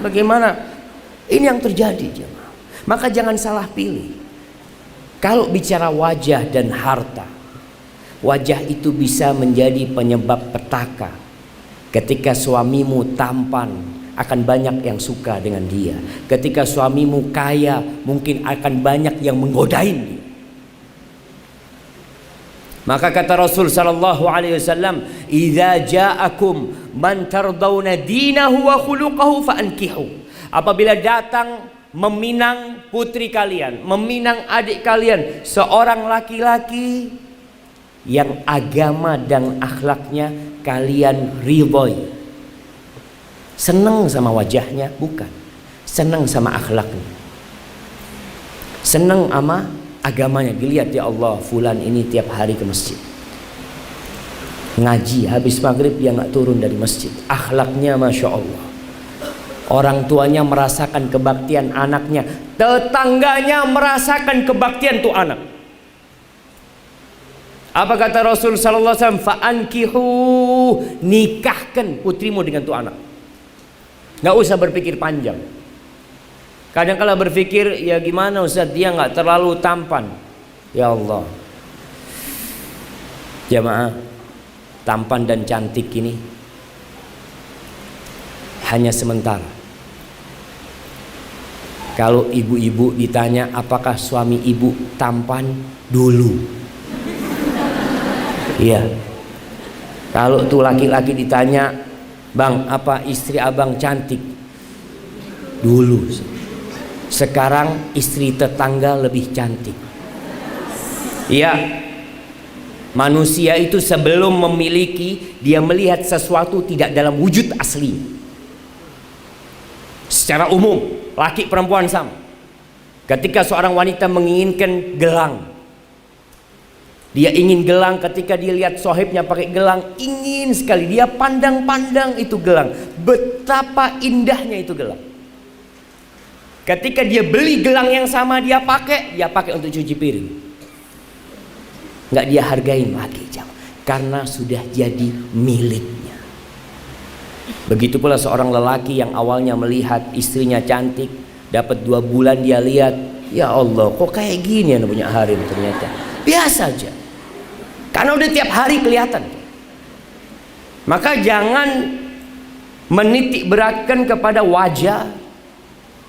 Bagaimana? Ini yang terjadi jemaah. Maka jangan salah pilih. Kalau bicara wajah dan harta, wajah itu bisa menjadi penyebab petaka. Ketika suamimu tampan, akan banyak yang suka dengan dia. Ketika suamimu kaya, mungkin akan banyak yang menggodain dia. Maka kata Rasul sallallahu alaihi wasallam, "Idza ja'akum man tardawna dinahu wa khuluquhu fa'ankihu." Apabila datang meminang putri kalian, meminang adik kalian, seorang laki-laki yang agama dan akhlaknya kalian ridhoi. Senang sama wajahnya? Bukan. Senang sama akhlaknya. Senang sama agamanya. Dilihat, ya Allah, fulan ini tiap hari ke masjid. Ngaji, habis maghrib dia nggak turun dari masjid. Akhlaknya Masya Allah. Orang tuanya merasakan kebaktian anaknya. Tetangganya merasakan kebaktian tuh anak. Apa kata Rasul sallallahu alaihi wasallam? Fa'ankihu, nikahkan putrimu dengan tuh anak. Nggak usah berpikir panjang. Kadang-kala berpikir, ya gimana Ustaz, dia nggak terlalu tampan. Ya Allah, jamaah, tampan dan cantik ini hanya sementara. Kalau ibu-ibu ditanya apakah suami ibu tampan, dulu. Iya. Kalau tuh laki-laki ditanya, bang, apa istri abang cantik? Dulu. Sekarang istri tetangga lebih cantik. Iya. Manusia itu sebelum memiliki, dia melihat sesuatu tidak dalam wujud asli. Secara umum, laki perempuan sama. Ketika seorang wanita menginginkan gelang, dia ingin gelang. Ketika dia lihat sohibnya pakai gelang, ingin sekali. Dia pandang-pandang itu gelang. Betapa indahnya itu gelang. Ketika dia beli gelang yang sama, dia pakai untuk cuci piring. Nggak dia hargain lagi, karena sudah jadi miliknya. Begitu pula seorang lelaki yang awalnya melihat istrinya cantik, dapat 2 bulan dia lihat, ya Allah, kok kayak gini yang punya harem ternyata. Biasa aja. Karena udah tiap hari kelihatan. Maka jangan menitik beratkan kepada wajah,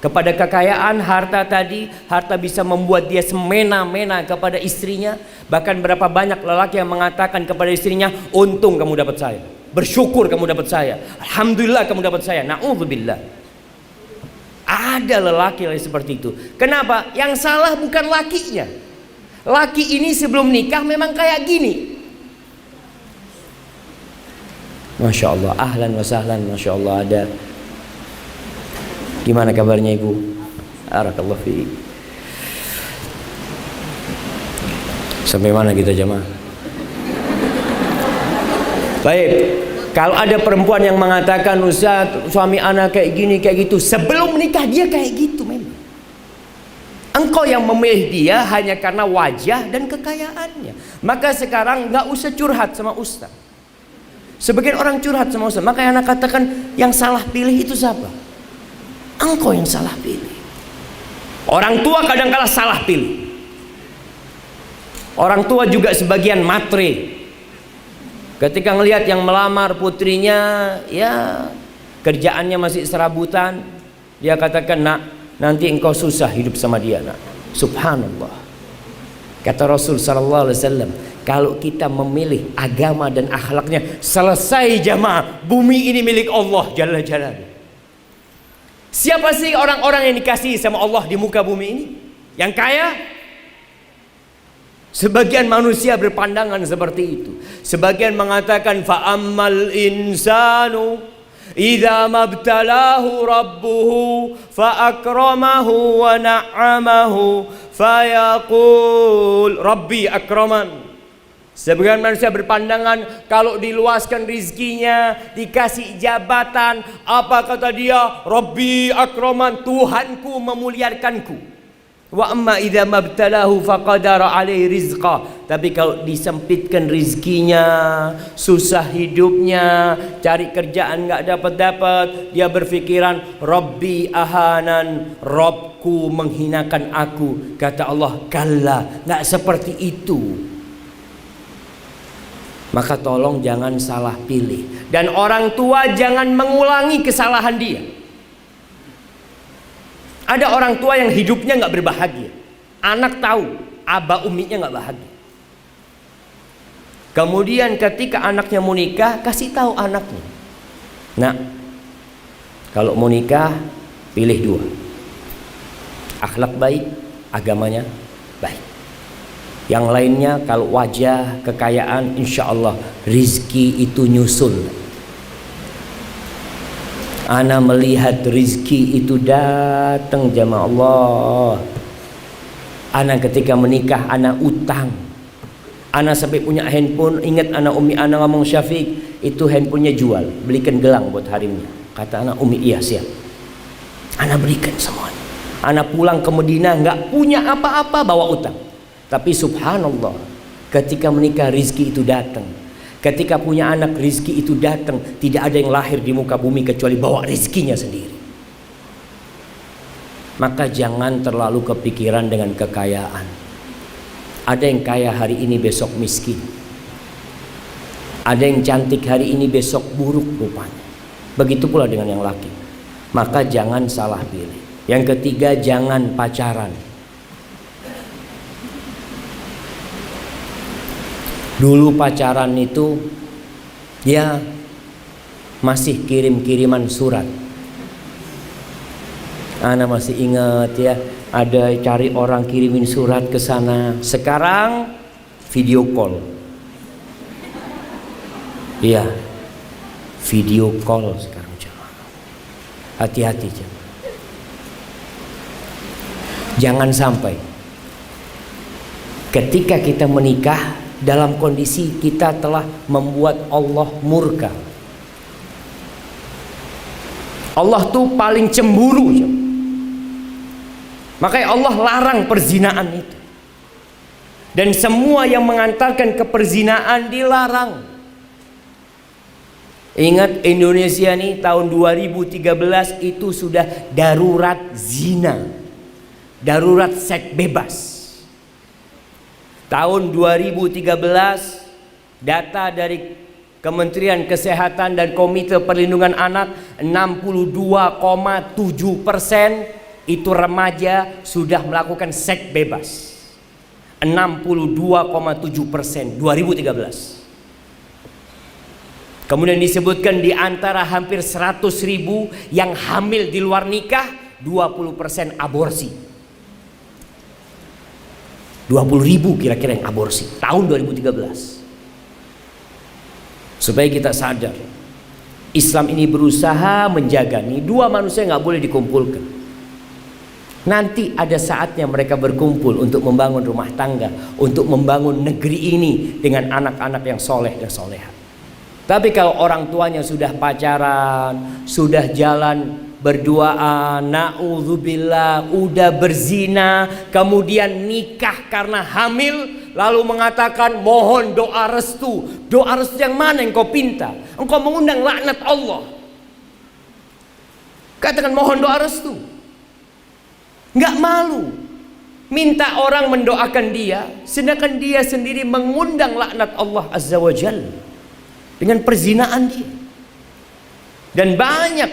kepada kekayaan, harta tadi. Harta bisa membuat dia semena-mena kepada istrinya. Bahkan berapa banyak lelaki yang mengatakan kepada istrinya, untung kamu dapat saya, bersyukur kamu dapat saya, alhamdulillah kamu dapat saya. Na'udzubillah. Ada lelaki yang seperti itu. Kenapa? Yang salah bukan lakinya. Laki ini sebelum nikah memang kayak gini. Masya Allah, ahlan wa sahlan, Masya Allah. Ada. Gimana kabarnya ibu? Barakallahu fiik. Sampai mana kita jemaah? Baik. Kalau ada perempuan yang mengatakan, Ustaz, suami anak kayak gini, kayak gitu, sebelum menikah dia kayak gitu memang. Engkau yang memilih dia hanya karena wajah dan kekayaannya. Maka sekarang nggak usah curhat sama Ustaz. Sebagian orang curhat sama Ustaz. Maka yang anak katakan, yang salah pilih itu siapa? Engkau yang salah pilih. Orang tua kadang-kala salah pilih. Orang tua juga sebagian matre. Ketika ngelihat yang melamar putrinya, ya kerjaannya masih serabutan, dia katakan, nak, nanti engkau susah hidup sama dia, nak. Subhanallah. Kata Rasul sallallahu alaihi wasallam, Kalau kita memilih agama dan akhlaknya, selesai jamaah. Bumi ini milik Allah Jalla Jalaluhu. Siapa sih orang-orang yang dikasihi sama Allah di muka bumi ini? Yang kaya? Sebagian manusia berpandangan seperti itu. Sebagian mengatakan fa'ammal insanu idza mabtalahu rabbuhu fa'akramahu wa na'amahu fayaqul rabbi akraman. Sebagian manusia berpandangan kalau diluaskan rizkinya, dikasih jabatan, apa kata dia? Rabbi akraman, Tuhanku memuliakanku. Wa amma idza mabtalahu faqadara alaihi rizqa. Tapi kalau disempitkan rizkinya, susah hidupnya, cari kerjaan nggak dapat, dia berpikiran Rabbi ahanan, Robku menghinakan aku. Kata Allah, kalla, nggak seperti itu. Maka tolong jangan salah pilih. Dan orang tua jangan mengulangi kesalahan dia. Ada orang tua yang hidupnya nggak berbahagia. Anak tahu, aba uminya nggak bahagia. Kemudian ketika anaknya mau nikah, kasih tahu anaknya. Nah, kalau mau nikah, pilih dua. Akhlak baik, agamanya baik. Yang lainnya kalau wajah, kekayaan, insya Allah rizki itu nyusul. Ana melihat rizki itu datang jamaah Allah. Ana ketika menikah, ana utang. Ana sampai punya handphone, ingat ana umi ana ngomong Syafiq, itu handphonenya jual, belikan gelang buat harinya. Kata ana umi, iya siap. Ana berikan semuanya. Ana pulang ke Madinah nggak punya apa-apa, bawa utang. Tapi subhanallah, ketika menikah rizki itu datang. Ketika punya anak rizki itu datang. Tidak ada yang lahir di muka bumi kecuali bawa rizkinya sendiri. Maka jangan terlalu kepikiran dengan kekayaan. Ada yang kaya hari ini besok miskin. Ada yang cantik hari ini besok buruk rupanya. Begitu pula dengan yang laki. Maka jangan salah pilih. Yang ketiga, jangan pacaran. Dulu pacaran itu ya masih kirim-kiriman surat. Ana masih ingat ya, ada cari orang kirimin surat ke sana. Sekarang video call. Iya, video call sekarang. Hati-hati jangan sampai ketika kita menikah dalam kondisi kita telah membuat Allah murka. Allah tuh paling cemburu. Makanya Allah larang perzinaan itu. Dan semua yang mengantarkan ke perzinaan dilarang. Ingat Indonesia nih tahun 2013 itu sudah darurat zina. Darurat seks bebas. Tahun 2013 data dari Kementerian Kesehatan dan Komite Perlindungan Anak 62,7% itu remaja sudah melakukan seks bebas. 62,7% 2013. Kemudian disebutkan di antara hampir 100.000 yang hamil di luar nikah 20% aborsi. 20.000 kira-kira yang aborsi tahun 2013. Supaya kita sadar Islam ini berusaha menjaga nih dua manusia nggak boleh dikumpulkan. Nanti ada saatnya mereka berkumpul untuk membangun rumah tangga, untuk membangun negeri ini dengan anak-anak yang soleh dan soleha. Tapi kalau orang tuanya sudah pacaran, sudah jalan berduaan, na'udzubillah, udah berzina, kemudian nikah karena hamil, lalu mengatakan mohon doa restu. Doa restu yang mana yang kau pinta? Engkau mengundang laknat Allah. Katakan mohon doa restu. Nggak malu minta orang mendoakan dia, sedangkan dia sendiri mengundang laknat Allah Azza wa Jalla dengan perzinaan dia. Dan banyak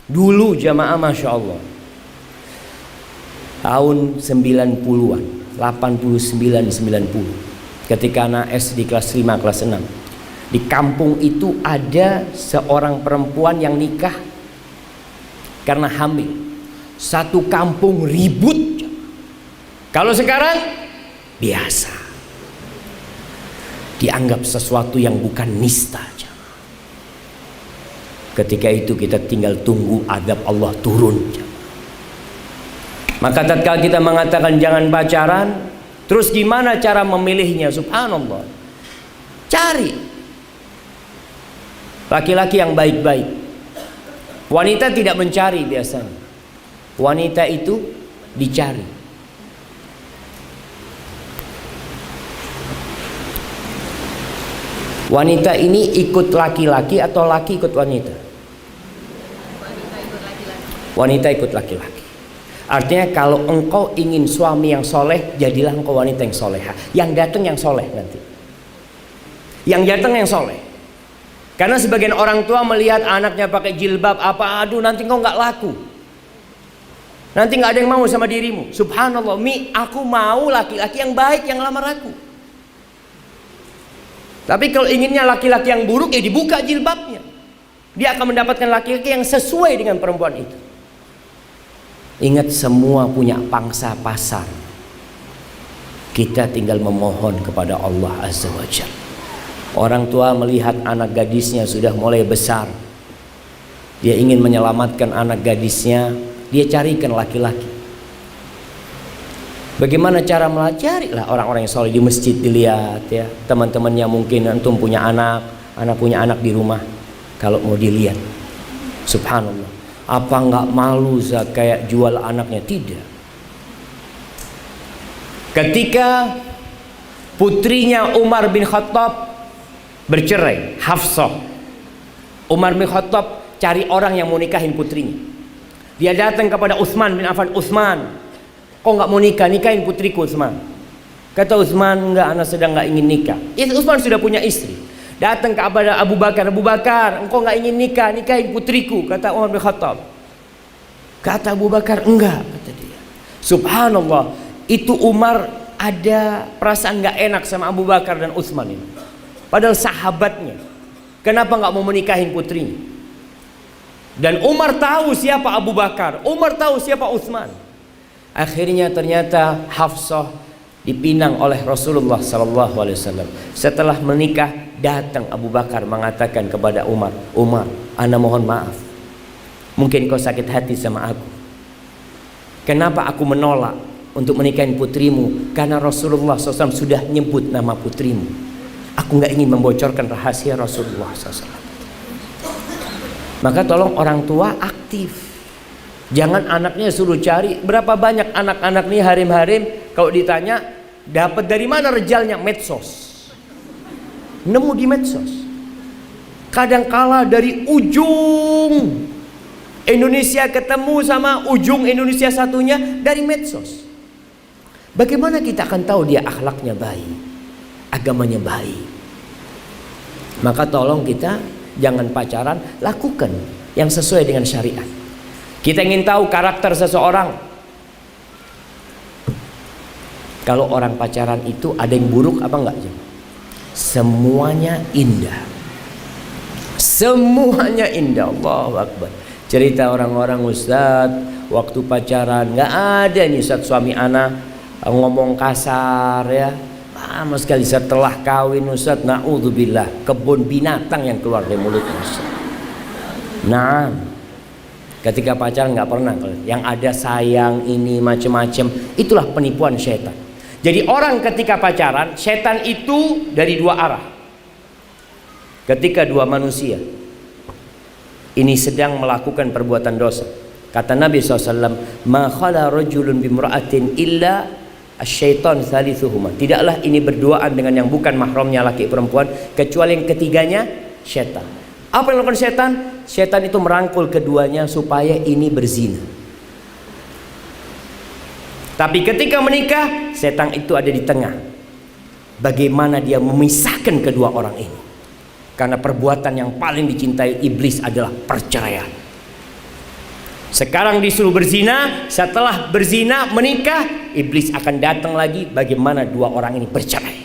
dulu jamaah Masya Allah tahun 90-an 89-90 ketika anak SD kelas 5, kelas 6. Di kampung itu ada seorang perempuan yang nikah karena hamil. Satu kampung ribut. Kalau sekarang biasa, dianggap sesuatu yang bukan nista. Ketika itu kita tinggal tunggu adab Allah turun. Maka tatkala kita mengatakan jangan pacaran, terus gimana cara memilihnya? Subhanallah, cari laki-laki yang baik-baik. Wanita tidak mencari biasanya, wanita itu dicari. Wanita ini ikut laki-laki atau laki ikut wanita? Wanita ikut laki-laki. Artinya kalau engkau ingin suami yang soleh, jadilah engkau wanita yang soleha. Yang datang yang soleh nanti. Yang datang yang soleh. Karena sebagian orang tua melihat anaknya pakai jilbab apa, aduh nanti engkau nggak laku. Nanti nggak ada yang mau sama dirimu. Subhanallah, aku mau laki-laki yang baik yang lamar aku. Tapi kalau inginnya laki-laki yang buruk, ya dibuka jilbabnya. Dia akan mendapatkan laki-laki yang sesuai dengan perempuan itu. Ingat, semua punya pangsa pasar. Kita tinggal memohon kepada Allah Azza wa Jalla. Orang tua melihat anak gadisnya sudah mulai besar, dia ingin menyelamatkan anak gadisnya, dia carikan laki-laki. Bagaimana cara melacarilah orang-orang yang soleh di masjid, dilihat ya. Teman-temannya mungkin antum punya anak punya anak di rumah. Kalau mau dilihat, subhanallah, apa nggak malu kayak jual anaknya? Tidak. Ketika putrinya Umar bin Khattab bercerai, Hafsah, Umar bin Khattab cari orang yang mau nikahin putrinya. Dia datang kepada Utsman bin Affan. Utsman, kok nggak mau nikah? Nikahin putriku, Utsman. Kata Utsman, enggak, anak sedang nggak ingin nikah. Utsman sudah punya istri. Datang kepada Abu Bakar. Abu Bakar, engkau nggak ingin nikah? Nikahin putriku. Kata Umar bin Khattab. Kata Abu Bakar, enggak, kata dia. Subhanallah, itu Umar ada perasaan nggak enak sama Abu Bakar dan Utsman ini. Padahal sahabatnya. Kenapa nggak mau menikahin putrinya? Dan Umar tahu siapa Abu Bakar, Umar tahu siapa Utsman. Akhirnya ternyata Hafsah dipinang oleh Rasulullah SAW. Setelah menikah, datang Abu Bakar mengatakan kepada Umar, Umar, ana mohon maaf, mungkin kau sakit hati sama aku. Kenapa aku menolak untuk menikahin putrimu? Karena Rasulullah SAW sudah nyebut nama putrimu. Aku nggak ingin membocorkan rahasia Rasulullah SAW. Maka tolong orang tua aktif. Jangan anaknya suruh cari. Berapa banyak anak-anak nih harim-harim, kalau ditanya dapat dari mana rejalnya? Medsos. Nemu di medsos. Kadangkala dari ujung Indonesia ketemu sama ujung Indonesia satunya dari medsos. Bagaimana kita akan tahu dia akhlaknya baik, agamanya baik? Maka tolong kita jangan pacaran, lakukan yang sesuai dengan syariat. Kita ingin tahu karakter seseorang. Kalau orang pacaran itu ada yang buruk apa enggak? Semuanya indah. Semuanya indah. Allahu Akbar. Cerita orang-orang, Ustaz, waktu pacaran nggak ada nih Ustaz, suami anak ngomong kasar ya. Lama sekali. Setelah kawin Ustaz, na'udzubillah, kebun binatang yang keluar dari mulutnya Ustaz. Nah, ketika pacaran nggak pernah. Yang ada sayang ini macam-macam. Itulah penipuan setan. Jadi orang ketika pacaran, setan itu dari dua arah. Ketika dua manusia ini sedang melakukan perbuatan dosa, kata Nabi SAW, ma khala rajulun bimra'atin illa asyaitan thalithuhuma. Tidaklah ini berduaan dengan yang bukan mahramnya laki perempuan, kecuali yang ketiganya setan. Apa yang dilakukan setan? Setan itu merangkul keduanya supaya ini berzina. Tapi ketika menikah, setan itu ada di tengah. Bagaimana dia memisahkan kedua orang ini? Karena perbuatan yang paling dicintai iblis adalah perceraian. Sekarang disuruh berzina, setelah berzina menikah, iblis akan datang lagi bagaimana dua orang ini bercerai.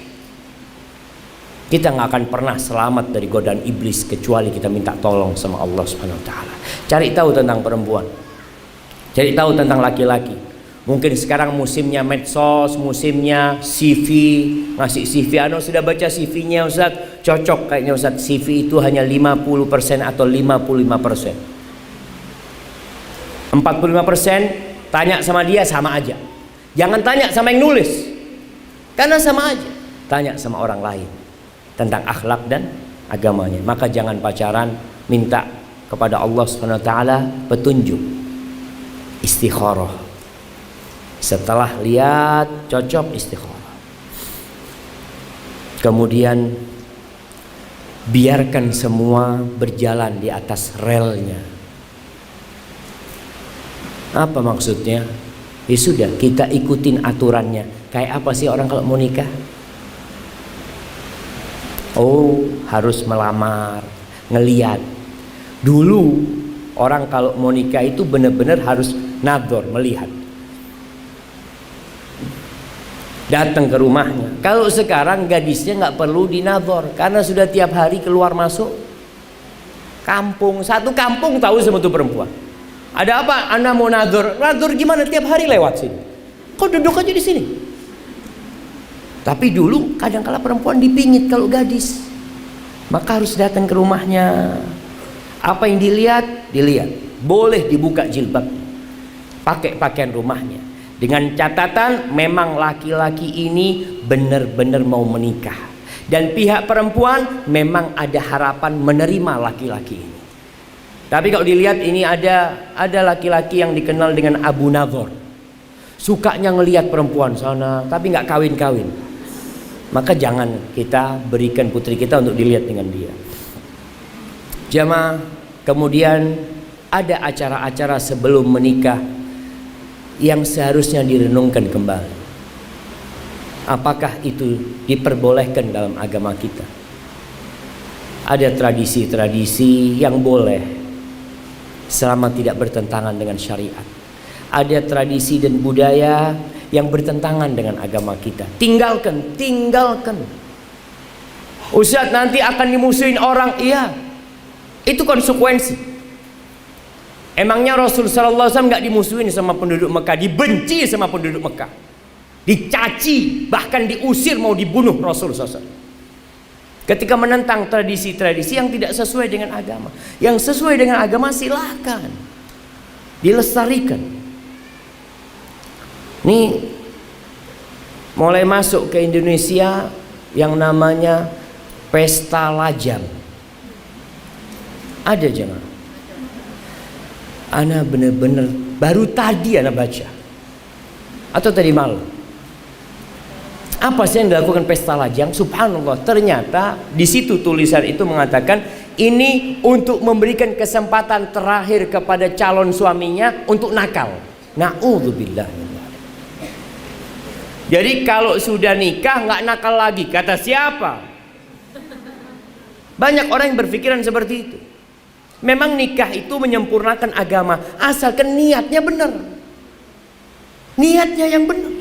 Kita nggak akan pernah selamat dari godaan iblis kecuali kita minta tolong sama Allah Subhanahu wa taala. Cari tahu tentang perempuan. Cari tahu tentang laki-laki. Mungkin sekarang musimnya medsos, musimnya CV, ngasih CV. Sudah baca CV-nya Ustaz? Cocok kayaknya Ustaz. CV itu hanya 50% atau 55%. 45% tanya sama dia sama aja. Jangan tanya sama yang nulis, karena sama aja. Tanya sama orang lain tentang akhlak dan agamanya. Maka jangan pacaran, minta kepada Allah Subhanahu wa taala petunjuk, istikharah. Setelah lihat cocok, istikharah. Kemudian biarkan semua berjalan di atas relnya. Apa maksudnya? Ya sudah, kita ikutin aturannya. Kayak apa sih orang kalau mau nikah? Oh, harus melamar, ngeliat. Dulu orang kalau mau nikah itu benar-benar harus nador, melihat. Datang ke rumahnya. Kalau sekarang gadisnya nggak perlu dinador karena sudah tiap hari keluar masuk kampung. Satu kampung tahu sama tuh perempuan. Ada apa? Anda mau nador? Nador gimana? Tiap hari lewat sini. Kok duduk aja di sini? Tapi dulu kadang-kala perempuan dipingit kalau gadis. Maka harus datang ke rumahnya. Apa yang dilihat? Dilihat. Boleh dibuka jilbab. Pakai pakaian rumahnya. Dengan catatan memang laki-laki ini benar-benar mau menikah. Dan pihak perempuan memang ada harapan menerima laki-laki ini. Tapi kalau dilihat ini ada laki-laki yang dikenal dengan Abu Nadhor. Sukanya ngelihat perempuan sana tapi nggak kawin-kawin. Maka jangan kita berikan putri kita untuk dilihat dengan dia. Jamaah, kemudian ada acara-acara sebelum menikah yang seharusnya direnungkan kembali. Apakah itu diperbolehkan dalam agama kita? Ada tradisi-tradisi yang boleh selama tidak bertentangan dengan syariat. Ada tradisi dan budaya yang bertentangan dengan agama kita. Tinggalkan. Ustaz, nanti akan dimusuhin orang. Iya, itu konsekuensi. Emangnya Rasul sallallahu alaihi wasallam nggak dimusuhin sama penduduk Mekah, dibenci sama penduduk Mekah, dicaci, bahkan diusir, mau dibunuh Rasul sallallahu alaihi wasallam. Ketika menentang tradisi-tradisi yang tidak sesuai dengan agama. Yang sesuai dengan agama silakan dilestarikan. Nih mulai masuk ke Indonesia yang namanya pesta lajang. Ada jangan? Ana bener-bener baru tadi ana baca atau tadi malam. Apa sih yang dilakukan pesta lajang? Subhanallah, ternyata di situ tulisan itu mengatakan ini untuk memberikan kesempatan terakhir kepada calon suaminya untuk nakal. Na'udzubillah. Jadi kalau sudah nikah nggak nakal lagi, kata siapa? Banyak orang yang berpikiran seperti itu. Memang nikah itu menyempurnakan agama, asalkan niatnya benar. Niatnya yang benar.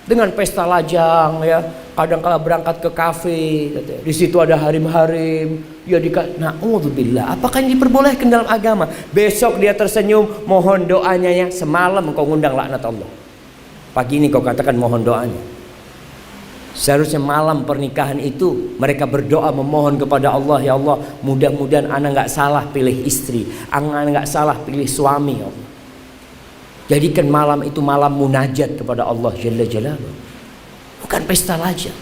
Dengan pesta lajang ya, kadang-kala berangkat ke kafe, di situ ada harim-harim, ya na'udzubillah. Apakah ini diperbolehkan dalam agama? Besok dia tersenyum, mohon doanya ya, semalam kau ngundang laknat Allah. Pagi ini kau katakan mohon doanya. Seharusnya malam pernikahan itu mereka berdoa memohon kepada Allah, ya Allah, mudah-mudahan ana nggak salah pilih istri, ana nggak salah pilih suami, ya Allah. Jadikan malam itu malam munajat kepada Allah Jalla Jalaluhu, bukan pesta lajang.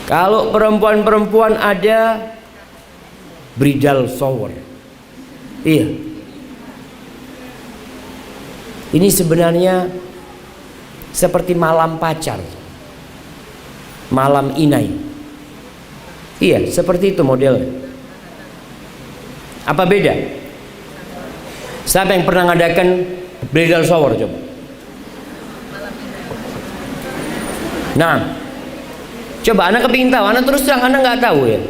Kalau perempuan-perempuan ada bridal shower, iya, ini sebenarnya seperti malam pacar, malam inai. Iya, seperti itu modelnya. Apa beda? Siapa yang pernah ngadakan bridal shower coba? Nah, coba anak kepingin tahu, anak terus terang anak nggak tahu ya.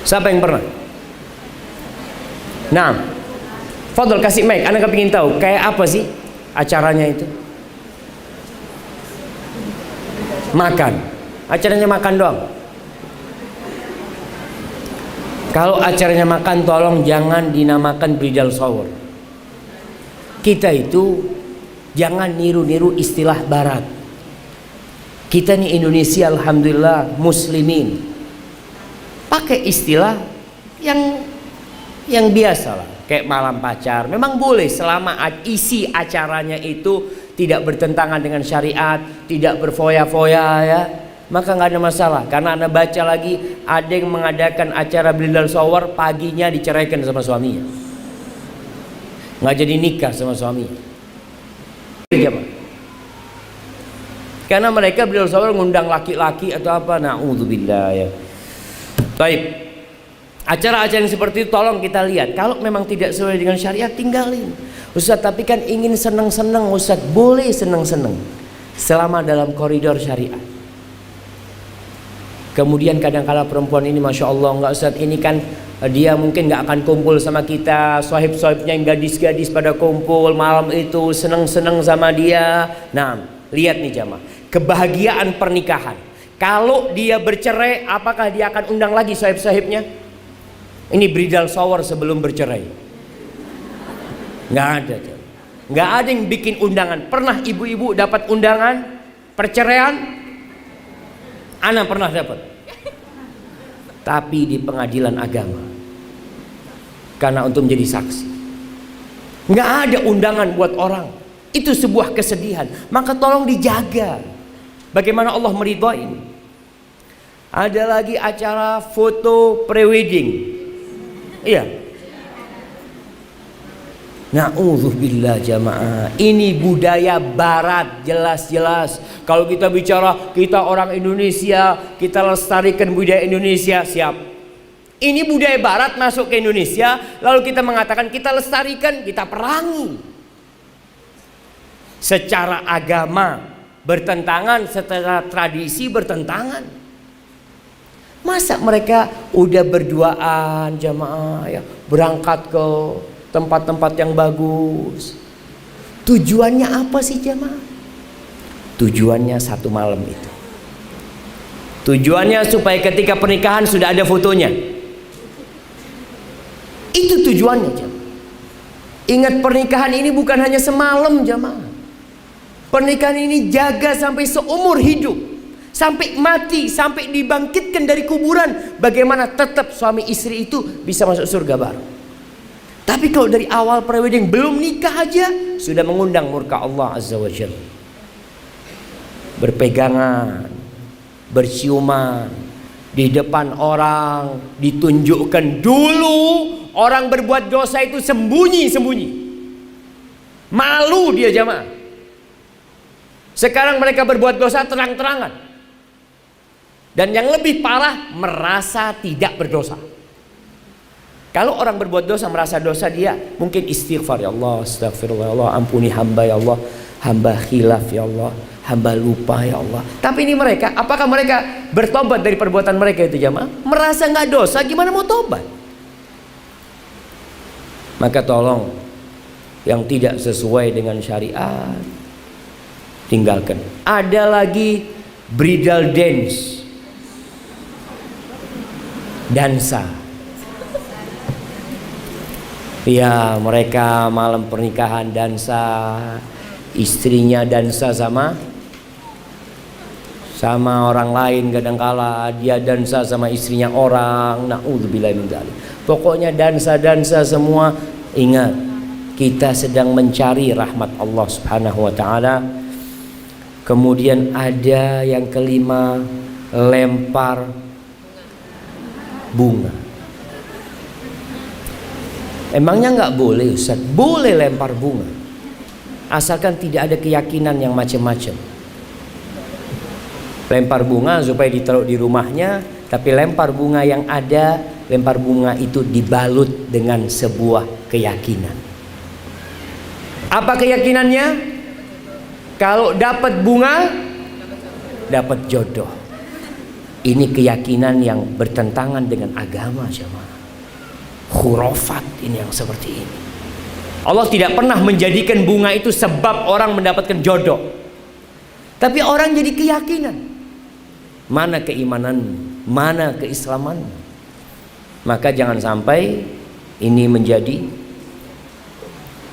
Siapa yang pernah? Nah, Fadol kasih mic, anak kepingin tahu kayak apa sih acaranya itu? Makan. Acaranya makan doang. Kalau acaranya makan, tolong jangan dinamakan bridal shower. Kita itu jangan niru-niru istilah barat. Kita nih Indonesia, alhamdulillah muslimin, pakai istilah yang biasa lah, kayak malam pacar. Memang boleh selama isi acaranya itu tidak bertentangan dengan syariat, tidak berfoya-foya ya, maka nggak ada masalah. Karena Anda baca lagi, ada yang mengadakan acara bridal shower, paginya diceraikan sama suaminya, nggak jadi nikah sama suaminya. Karena mereka bridal shower ngundang laki-laki atau apa, na'udzubillah ya. Baik, acara-acara yang seperti itu tolong kita lihat. Kalau memang tidak sesuai dengan syariat, tinggalin. Ustaz, tapi kan ingin seneng-seneng Ustaz. Boleh seneng-seneng selama dalam koridor syariat. Kemudian kadang-kala perempuan ini Masya Allah, enggak Ustaz, ini kan dia mungkin nggak akan kumpul sama kita, sohib-sohibnya yang gadis-gadis pada kumpul malam itu, seneng-seneng sama dia. Nah, lihat nih jamaah, kebahagiaan pernikahan. Kalau dia bercerai, apakah dia akan undang lagi sohib-sohibnya? Ini bridal shower sebelum bercerai. Nggak ada, nggak ada yang bikin undangan. Pernah ibu-ibu dapat undangan perceraian? Ana pernah dapat, tapi di pengadilan agama, karena untuk menjadi saksi. Nggak ada undangan buat orang. Itu sebuah kesedihan. Maka tolong dijaga. Bagaimana Allah meridhoi ini. Ada lagi acara foto prewedding. Iya. Na'udzubillah jamaah. Ini budaya barat jelas-jelas. Kalau kita bicara kita orang Indonesia, kita lestarikan budaya Indonesia, siap. Ini budaya barat masuk ke Indonesia, lalu kita mengatakan kita lestarikan, kita perangi. Secara agama bertentangan, secara tradisi bertentangan. Masa mereka udah berduaan jamaah ya, berangkat ke tempat-tempat yang bagus. Tujuannya apa sih jamaah? Tujuannya satu malam itu. Tujuannya supaya ketika pernikahan sudah ada fotonya. Itu tujuannya jamaah. Ingat, pernikahan ini bukan hanya semalam jamaah. Pernikahan ini jaga sampai seumur hidup, sampai mati, sampai dibangkitkan dari kuburan. Bagaimana tetap suami istri itu bisa masuk surga baru. Tapi kalau dari awal prewedding belum nikah aja sudah mengundang murka Allah Azza wa Jalla. Berpegangan, berciuman di depan orang, ditunjukkan dulu. Orang berbuat dosa itu sembunyi-sembunyi, malu dia jamaah. Sekarang mereka berbuat dosa terang-terangan. Dan yang lebih parah, merasa tidak berdosa. Kalau orang berbuat dosa, merasa dosa, dia mungkin istighfar, ya Allah, astagfirullah, ya Allah, ampuni hamba, ya Allah, hamba khilaf, ya Allah, hamba lupa, ya Allah. Tapi ini mereka, apakah mereka bertobat dari perbuatan mereka itu jamaah? Merasa nggak dosa, gimana mau tobat? Maka tolong, yang tidak sesuai dengan syariat tinggalkan. Ada lagi bridal dance, dansa. Ya, mereka malam pernikahan dansa, istrinya dansa sama orang lain, kadangkala dia dansa sama istrinya orang. Na'udzubillah min dzalik. Pokoknya dansa-dansa semua. Ingat, kita sedang mencari rahmat Allah Subhanahu wa taala. Kemudian ada yang kelima, lempar bunga. Emangnya nggak boleh Ustaz? Boleh lempar bunga, asalkan tidak ada keyakinan yang macam-macam. Lempar bunga supaya ditaruh di rumahnya, tapi lempar bunga yang ada, lempar bunga itu dibalut dengan sebuah keyakinan. Apa keyakinannya? Kalau dapat bunga, dapat jodoh. Ini keyakinan yang bertentangan dengan agama jemaah. Khurafat ini yang seperti ini. Allah tidak pernah menjadikan bunga itu sebab orang mendapatkan jodoh. Tapi orang jadi keyakinan. mana keimananmu, mana keislamanmu. Maka jangan sampai ini menjadi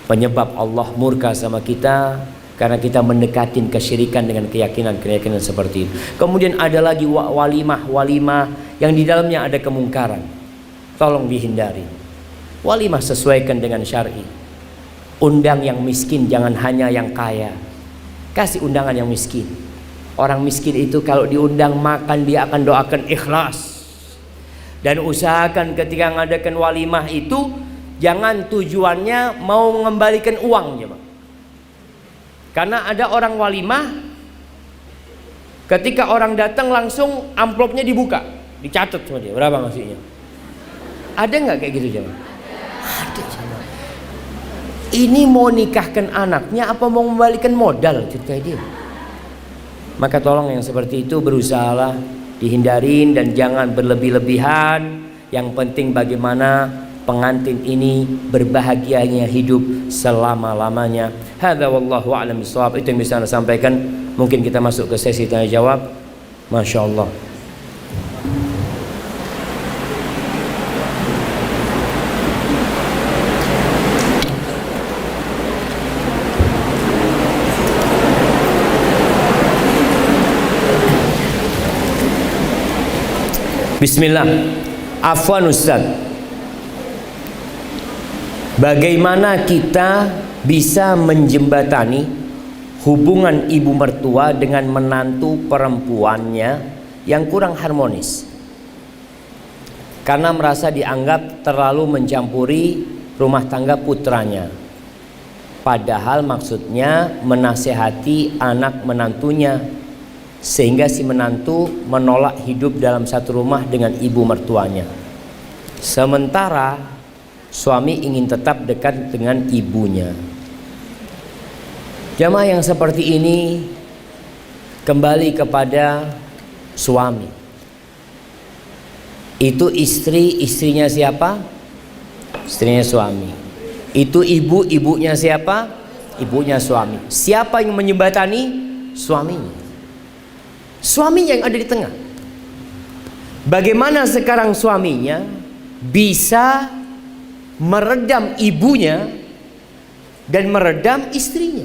penyebab Allah murka sama kita karena kita mendekatin kesyirikan dengan keyakinan seperti itu. Kemudian ada lagi walimah yang di dalamnya ada kemungkaran. Tolong dihindari. Walimah sesuaikan dengan syar'i. Undang yang miskin, jangan hanya yang kaya. Kasih undangan yang miskin. Orang miskin itu kalau diundang makan dia akan doakan ikhlas. Dan usahakan ketika mengadakan walimah itu jangan tujuannya mau mengembalikan uang, ya, karena ada orang walimah ketika orang datang langsung amplopnya dibuka, dicatat sama dia berapa ngasihnya. Ada nggak kayak gitu, jemaah? Ada, jemaah. Ini mau nikahkan anaknya apa mau membalikan modal cerita dia. Maka tolong yang seperti itu berusahalah dihindarin dan jangan berlebih-lebihan. Yang penting bagaimana pengantin ini berbahagianya hidup selama-lamanya. Hadza wallahu a'lam bishawab. Itu yang bisa Anda sampaikan. Mungkin kita masuk ke sesi tanya jawab. Masya Allah. Bismillah. Afwan Ustaz, bagaimana kita bisa menjembatani hubungan ibu mertua dengan menantu perempuannya yang kurang harmonis karena merasa dianggap terlalu mencampuri rumah tangga putranya, padahal maksudnya menasehati anak menantunya, sehingga si menantu menolak hidup dalam satu rumah dengan ibu mertuanya, sementara suami ingin tetap dekat dengan ibunya. Jamaah yang seperti ini kembali kepada suami. Itu istri, istrinya siapa? Istrinya suami. Itu ibu, ibunya siapa? Ibunya suami. Siapa yang menjembatani? Suaminya. Suaminya yang ada di tengah. Bagaimana sekarang suaminya bisa meredam ibunya dan meredam istrinya?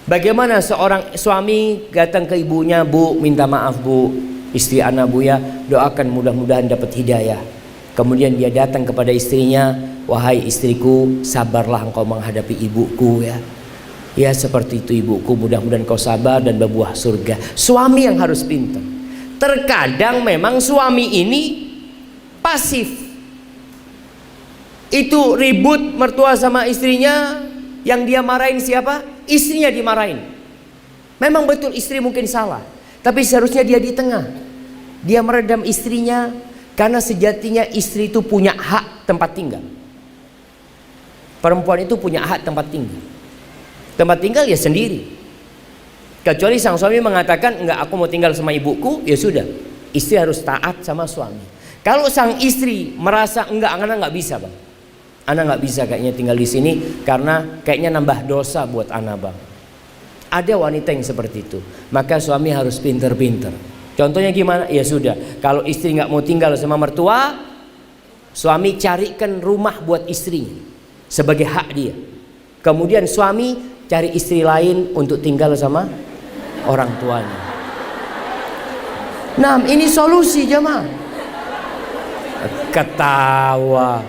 Bagaimana seorang suami datang ke ibunya, "Bu, minta maaf Bu, istri anak Bu ya, doakan mudah-mudahan dapat hidayah." Kemudian dia datang kepada istrinya, "Wahai istriku, sabarlah engkau menghadapi ibuku ya. Ya seperti itu ibuku, mudah-mudahan kau sabar dan berbuah surga." Suami yang harus pintar. Terkadang memang suami ini pasif. Itu ribut mertua sama istrinya, yang dia marahin siapa? Istrinya dimarahin. Memang betul istri mungkin salah, tapi seharusnya dia di tengah. Dia meredam istrinya karena sejatinya istri itu punya hak tempat tinggal. Perempuan itu punya hak tempat tinggal. Tempat tinggal ya sendiri. Kecuali sang suami mengatakan, "Enggak, aku mau tinggal sama ibuku," ya sudah. Istri harus taat sama suami. Kalau sang istri merasa, "Enggak, anak enggak bisa Bang. Anak enggak bisa kayaknya tinggal di sini karena kayaknya nambah dosa buat anak Bang." Ada wanita yang seperti itu. Maka suami harus pinter-pinter. Contohnya gimana? Ya sudah, kalau istri enggak mau tinggal sama mertua, suami carikan rumah buat istrinya sebagai hak dia. Kemudian suami cari istri lain untuk tinggal sama orang tuanya. Nah, ini solusi jemaah. Ketawa.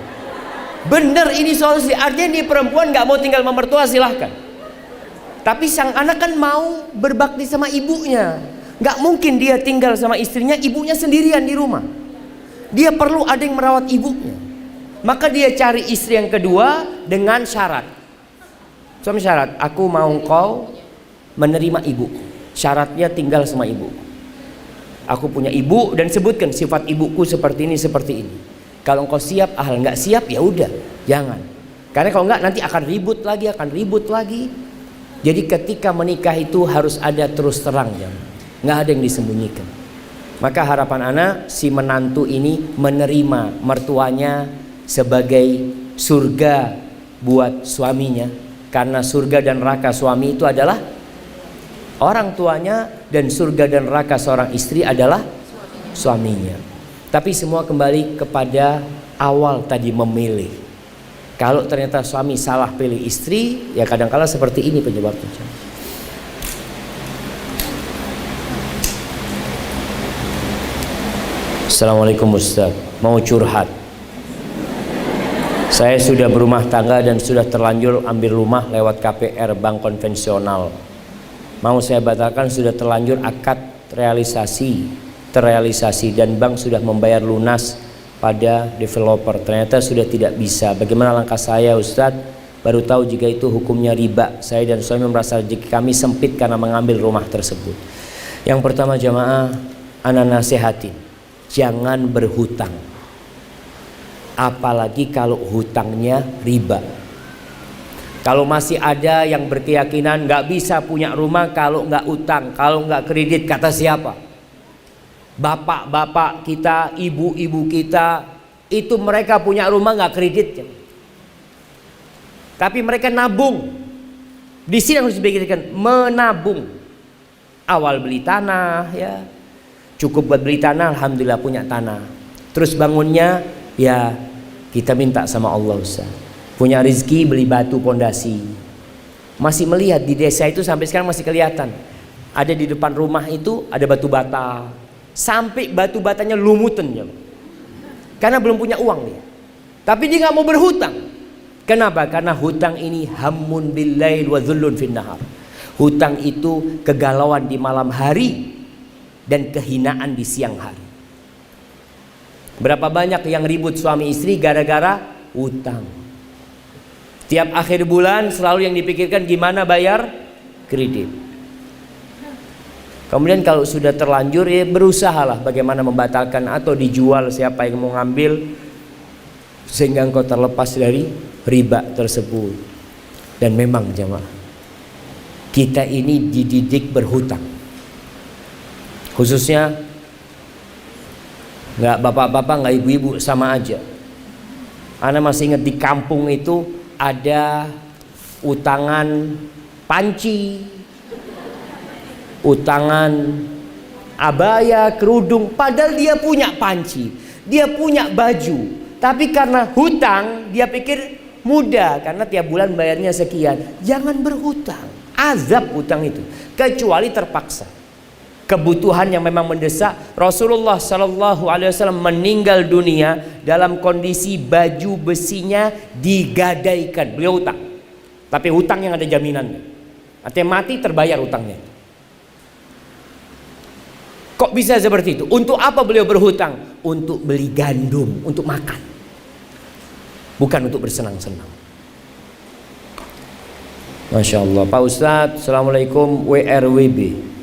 Bener ini solusi. Artinya nih perempuan gak mau tinggal sama mertua silahkan. Tapi sang anak kan mau berbakti sama ibunya. Gak mungkin dia tinggal sama istrinya, ibunya sendirian di rumah. Dia perlu ada yang merawat ibunya. Maka dia cari istri yang kedua dengan syarat. Suami syarat, "Aku mau engkau menerima ibuku. Syaratnya tinggal sama ibuku. Aku punya ibu dan sebutkan sifat ibuku seperti ini, seperti ini. Kalau engkau siap, nggak siap ya udah, jangan. Karena kalau nggak nanti akan ribut lagi. Jadi ketika menikah itu harus ada terus terang, nggak ada yang disembunyikan. Maka harapan anak si menantu ini menerima mertuanya sebagai surga buat suaminya. Karena surga dan neraka suami itu adalah orang tuanya, dan surga dan neraka seorang istri adalah suaminya. Tapi semua kembali kepada awal tadi, memilih. Kalau ternyata suami salah pilih istri, ya kadang-kala seperti ini penyebabnya. Assalamualaikum Ustaz, mau curhat. Saya sudah berumah tangga dan sudah terlanjur ambil rumah lewat KPR bank konvensional. Mau saya batalkan, sudah terlanjur akad terrealisasi dan bank sudah membayar lunas pada developer. Ternyata sudah tidak bisa. Bagaimana langkah saya Ustaz? Baru tahu jika itu hukumnya riba. Saya dan suami merasa rezeki kami sempit karena mengambil rumah tersebut. Yang pertama jamaah, ana nasihatin, jangan berhutang. Apalagi kalau hutangnya riba. Kalau masih ada yang berkeyakinan nggak bisa punya rumah kalau nggak utang, kalau nggak kredit, kata siapa? Bapak-bapak kita, ibu-ibu kita, itu mereka punya rumah nggak kredit, tapi mereka nabung. Di sini harus dipikirkan, menabung. Awal beli tanah, ya cukup buat beli tanah, alhamdulillah punya tanah. Terus bangunnya, ya kita minta sama Allah Ustaz. Punya rezeki beli batu pondasi. Masih melihat di desa itu sampai sekarang masih kelihatan. Ada di depan rumah itu ada batu bata. Sampai batu batanya lumutan ya. Karena belum punya uang dia. Tapi dia nggak mau berhutang. Kenapa? Karena hutang ini hammun bil lail wa dhullun fin nahar. Hutang itu kegalauan di malam hari dan kehinaan di siang hari. Berapa banyak yang ribut suami istri gara-gara hutang. Tiap akhir bulan selalu yang dipikirkan gimana bayar kredit. Kemudian kalau sudah terlanjur, ya berusahalah bagaimana membatalkan atau dijual siapa yang mau ngambil, sehingga engkau terlepas dari riba tersebut. Dan memang jemaah, kita ini dididik berhutang. Khususnya nggak bapak-bapak, nggak ibu-ibu, sama aja. Ana masih ingat di kampung itu ada utangan panci, utangan abaya, kerudung. Padahal dia punya panci, dia punya baju, tapi karena hutang dia pikir mudah karena tiap bulan bayarnya sekian. Jangan berhutang, azab hutang itu, kecuali terpaksa. Kebutuhan yang memang mendesak. Rasulullah Shallallahu Alaihi Wasallam meninggal dunia dalam kondisi baju besinya digadaikan. Beliau hutang, tapi hutang yang ada jaminannya. Artinya mati terbayar hutangnya. Kok bisa seperti itu? Untuk apa beliau berhutang? Untuk beli gandum, untuk makan, bukan untuk bersenang-senang. Masya Allah. Pak Ustadz, Assalamualaikum, WRWB.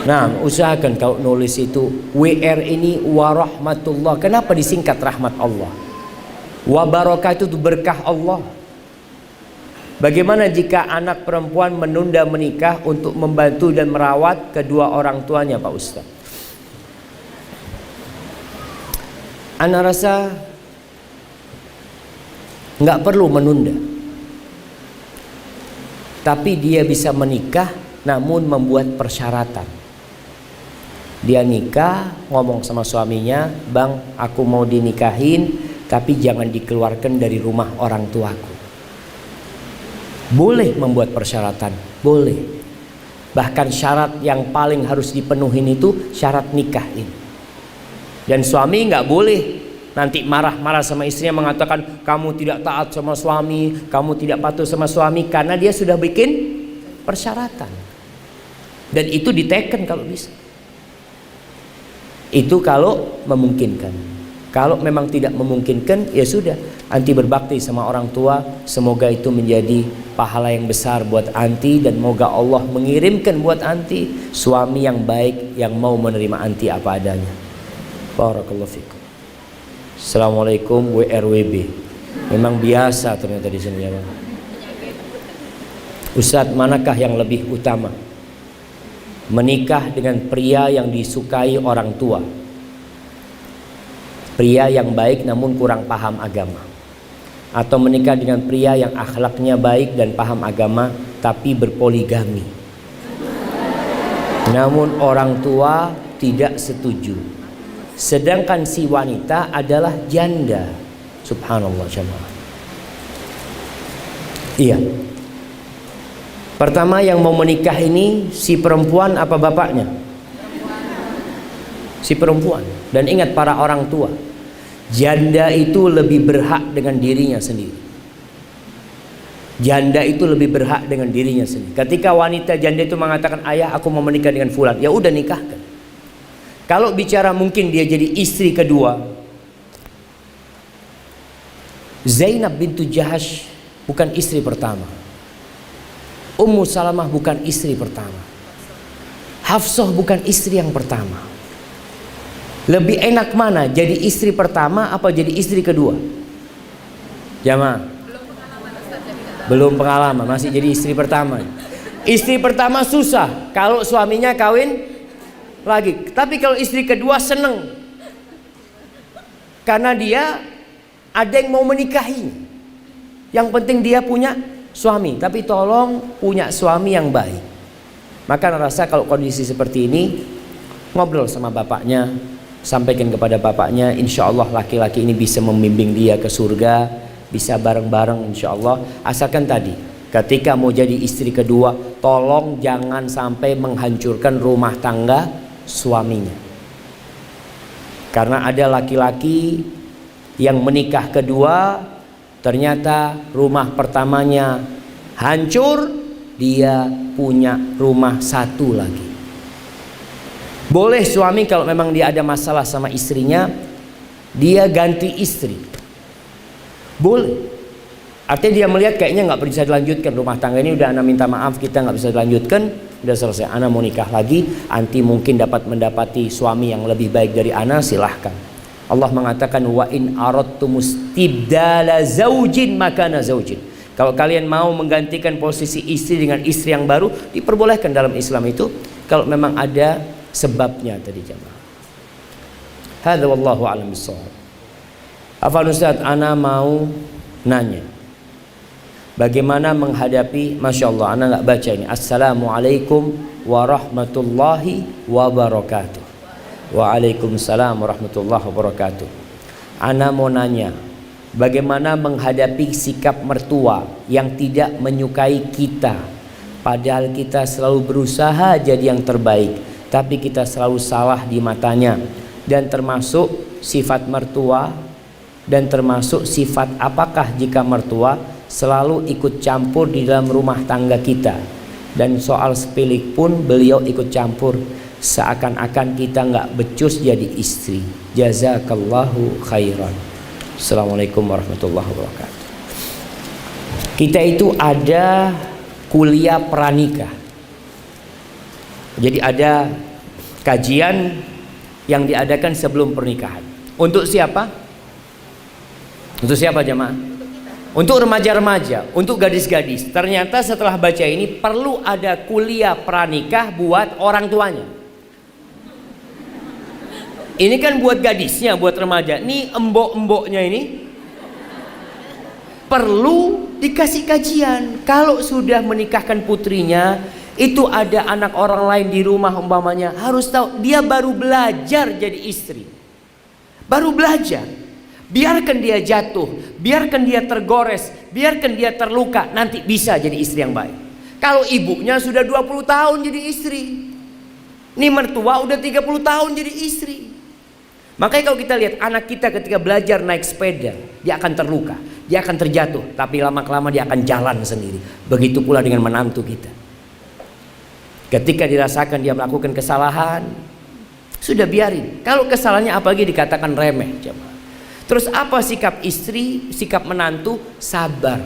Nah, usahakan kalau nulis itu WR ini warahmatullah. Kenapa disingkat rahmat Allah? Wabarakah itu berkah Allah. Bagaimana jika anak perempuan menunda menikah untuk membantu dan merawat kedua orang tuanya Pak Ustaz? Ana rasa nggak perlu menunda. Tapi dia bisa menikah namun membuat persyaratan. Dia nikah, ngomong sama suaminya, "Bang, aku mau dinikahin, tapi jangan dikeluarkan dari rumah orang tuaku." Boleh membuat persyaratan, boleh. Bahkan syarat yang paling harus dipenuhin itu syarat nikah ini. Dan suami nggak boleh nanti marah-marah sama istrinya, mengatakan kamu tidak taat sama suami, kamu tidak patuh sama suami, karena dia sudah bikin persyaratan. Dan itu diteken kalau bisa. Itu kalau memungkinkan. Kalau memang tidak memungkinkan, ya sudah, anti berbakti sama orang tua. Semoga itu menjadi pahala yang besar buat anti, dan semoga Allah mengirimkan buat anti suami yang baik yang mau menerima anti apa adanya. Barakallahu fikum. Assalamualaikum WRWB. Memang biasa ternyata di sini ya. Ustadz, manakah yang lebih utama? Menikah dengan pria yang disukai orang tua, pria yang baik namun kurang paham agama, atau menikah dengan pria yang akhlaknya baik dan paham agama tapi berpoligami. Namun orang tua tidak setuju. Sedangkan si wanita adalah janda. Subhanallah jemaah. Iya. Pertama yang mau menikah ini si perempuan apa bapaknya? Si perempuan. Dan ingat para orang tua, janda itu lebih berhak dengan dirinya sendiri. Janda itu lebih berhak dengan dirinya sendiri. Ketika wanita janda itu mengatakan, ayah aku mau menikah dengan fulan, ya udah nikahkan. Kalau bicara mungkin dia jadi istri kedua, Zainab bintu Jahash bukan istri pertama, Ummu Salamah bukan istri pertama, Hafsah bukan istri yang pertama. Lebih enak mana, jadi istri pertama apa jadi istri kedua? Jamaah, belum pengalaman, masih jadi istri pertama. Istri pertama susah kalau suaminya kawin lagi. Tapi kalau istri kedua seneng, karena dia ada yang mau menikahi. Yang penting dia punya suami, tapi tolong punya suami yang baik. Maka rasa kalau kondisi seperti ini, ngobrol sama bapaknya, sampaikan kepada bapaknya, insya Allah laki-laki ini bisa membimbing dia ke surga, bisa bareng-bareng insya Allah. Asalkan tadi ketika mau jadi istri kedua, tolong jangan sampai menghancurkan rumah tangga suaminya. Karena ada laki-laki yang menikah kedua, ternyata rumah pertamanya hancur, dia punya rumah satu lagi. Boleh suami kalau memang dia ada masalah sama istrinya, dia ganti istri. Boleh. Artinya dia melihat kayaknya nggak bisa dilanjutkan rumah tangga ini, udah ana minta maaf, kita nggak bisa dilanjutkan, udah selesai, ana mau nikah lagi, anti mungkin dapat mendapati suami yang lebih baik dari ana, silahkan. Allah mengatakan wa in aradtumustibdala zaujin makana zaujin. Kalau kalian mau menggantikan posisi istri dengan istri yang baru, diperbolehkan dalam Islam itu kalau memang ada sebabnya tadi jemaah. Hadza wallahu a'lam bissawab. Afwan Ustaz, ana mau nanya, bagaimana menghadapi, Masya Allah, ana nggak baca ini, Assalamualaikum warahmatullahi wabarakatuh. Waalaikumsalam warahmatullahi wabarakatuh. Ana mau nanya, bagaimana menghadapi sikap mertua yang tidak menyukai kita, padahal kita selalu berusaha jadi yang terbaik, tapi kita selalu salah di matanya. Dan termasuk sifat mertua, dan termasuk sifat apakah jika mertua selalu ikut campur di dalam rumah tangga kita, dan soal sepilik pun beliau ikut campur, seakan-akan kita nggak becus jadi istri. Jazakallahu khairan. Assalamualaikum warahmatullahi wabarakatuh. Kita itu ada kuliah pranikah. Jadi ada kajian yang diadakan sebelum pernikahan. Untuk siapa? Untuk siapa jemaah? Untuk remaja-remaja, untuk gadis-gadis. Ternyata setelah baca ini perlu ada kuliah pranikah buat orang tuanya. Ini kan buat gadisnya, buat remaja. Ini embok-emboknya ini perlu dikasih kajian. Kalau sudah menikahkan putrinya, itu ada anak orang lain di rumah umpamanya, harus tahu dia baru belajar jadi istri, baru belajar. Biarkan dia jatuh, biarkan dia tergores, biarkan dia terluka, nanti bisa jadi istri yang baik. Kalau ibunya sudah 20 tahun jadi istri, ini mertua udah 30 tahun jadi istri. Makanya kalau kita lihat anak kita ketika belajar naik sepeda, dia akan terluka, dia akan terjatuh, tapi lama-kelamaan dia akan jalan sendiri. Begitu pula dengan menantu kita. Ketika dirasakan dia melakukan kesalahan, sudah biarin. Kalau kesalahannya apalagi dikatakan remeh, coba. Terus apa sikap istri, sikap menantu? Sabar.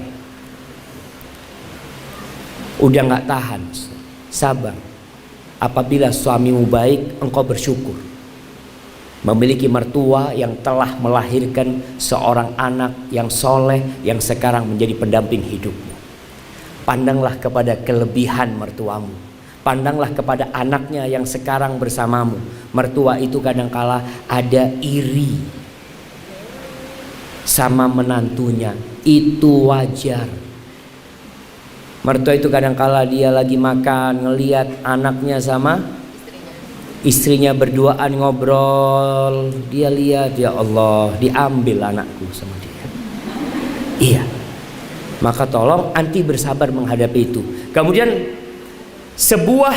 Udah nggak tahan, sabar. Apabila suamimu baik, engkau bersyukur. Memiliki mertua yang telah melahirkan seorang anak yang soleh, yang sekarang menjadi pendamping hidupmu. Pandanglah kepada kelebihan mertuamu. Pandanglah kepada anaknya yang sekarang bersamamu. Mertua itu kadangkala ada iri sama menantunya, itu wajar. Mertua itu kadangkala dia lagi makan, ngelihat anaknya sama istrinya berduaan ngobrol, dia lihat, ya Allah, diambil anakku sama dia. Iya. Maka tolong anti bersabar menghadapi itu. Kemudian sebuah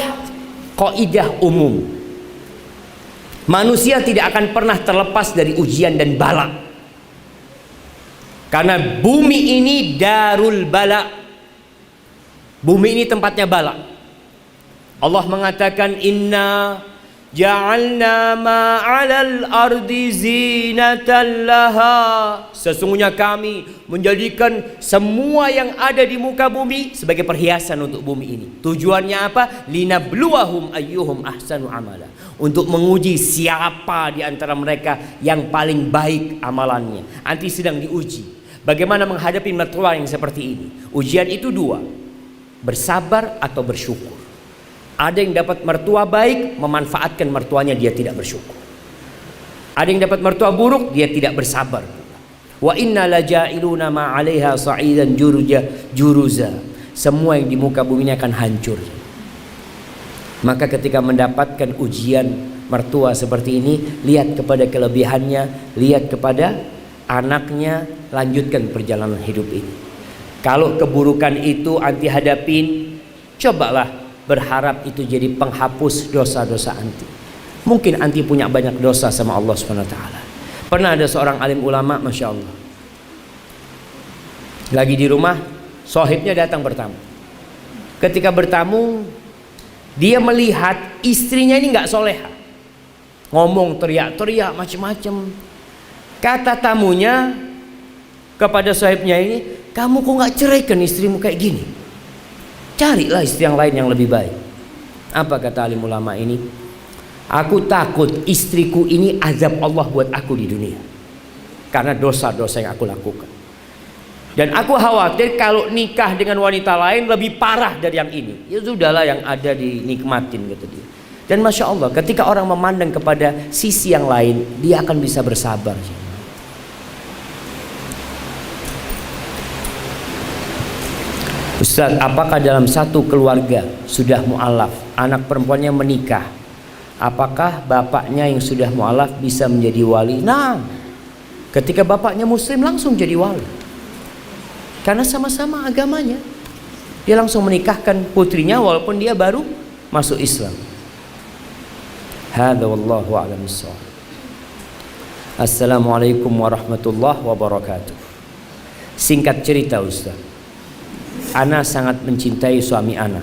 kaidah umum, manusia tidak akan pernah terlepas dari ujian dan bala. Karena bumi ini darul bala. Bumi ini tempatnya bala. Allah mengatakan, inna ja'alna ma'alal ardi zinatan laha. Sesungguhnya kami menjadikan semua yang ada di muka bumi sebagai perhiasan untuk bumi ini. Tujuannya apa? Linabluwahum ayyuhum ahsanu amala. Untuk menguji siapa di antara mereka yang paling baik amalannya. Anti sedang diuji. Bagaimana menghadapi mertua yang seperti ini? Ujian itu dua, bersabar atau bersyukur. Ada yang dapat mertua baik, memanfaatkan mertuanya, dia tidak bersyukur. Ada yang dapat mertua buruk, dia tidak bersabar. Wa inna laja'iluna ma 'alaiha sa'idan juruza. Semua yang di muka bumi ini akan hancur. Maka ketika mendapatkan ujian mertua seperti ini, lihat kepada kelebihannya, lihat kepada anaknya, lanjutkan perjalanan hidup ini. Kalau keburukan itu anti hadapin, cobalah berharap itu jadi penghapus dosa-dosa anti. Mungkin anti punya banyak dosa sama Allah SWT. Pernah ada seorang alim ulama, Masya Allah, lagi di rumah, sohibnya datang bertamu. Ketika bertamu, dia melihat istrinya ini nggak soleha, ngomong teriak-teriak macam-macam. Kata tamunya kepada sohibnya ini, kamu kok nggak ceraikan istrimu kayak gini? Carilah istri yang lain yang lebih baik. Apa kata alim ulama ini? Aku takut istriku ini azab Allah buat aku di dunia karena dosa-dosa yang aku lakukan. Dan aku khawatir kalau nikah dengan wanita lain lebih parah dari yang ini. Ya sudahlah, yang ada dinikmatin gitu dia. Dan Masya Allah, ketika orang memandang kepada sisi yang lain, dia akan bisa bersabar. Ustaz, apakah dalam satu keluarga sudah mu'alaf, anak perempuannya menikah, apakah bapaknya yang sudah mu'alaf bisa menjadi wali? Nah, ketika bapaknya muslim langsung jadi wali, karena sama-sama agamanya. Dia langsung menikahkan putrinya walaupun dia baru masuk Islam. Hadza wallahu a'lam bissawab. Assalamualaikum warahmatullahi wabarakatuh. Singkat cerita Ustaz, Ana sangat mencintai suami Ana,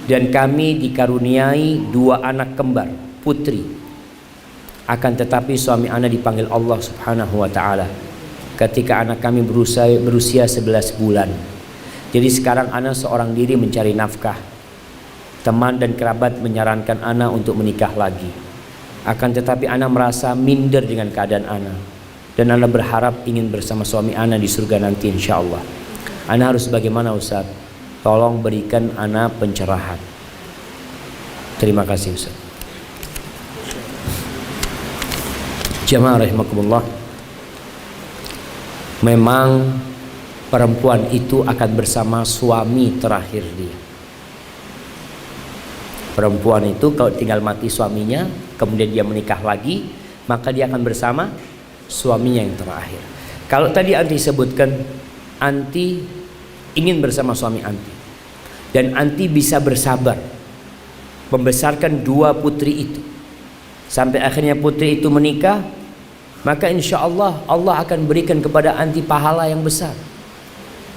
dan kami dikaruniai 2 anak kembar putri. Akan tetapi suami Ana dipanggil Allah Subhanahu wa ta'ala ketika anak kami berusia 11 bulan. Jadi sekarang Ana seorang diri mencari nafkah. Teman dan kerabat menyarankan Ana untuk menikah lagi. Akan tetapi Ana merasa minder dengan keadaan Ana, dan Ana berharap ingin bersama suami Ana di surga nanti insya Allah. Ana harus bagaimana Ustaz? Tolong berikan Ana pencerahan. Terima kasih Ustaz. Jamaah rahimakumullah, memang perempuan itu akan bersama suami terakhir dia. Perempuan itu kalau tinggal mati suaminya, kemudian dia menikah lagi, maka dia akan bersama suaminya yang terakhir. Kalau tadi anti sebutkan, anti ingin bersama suami anti, dan anti bisa bersabar membesarkan 2 putri itu sampai akhirnya putri itu menikah, maka insya Allah Allah akan berikan kepada anti pahala yang besar,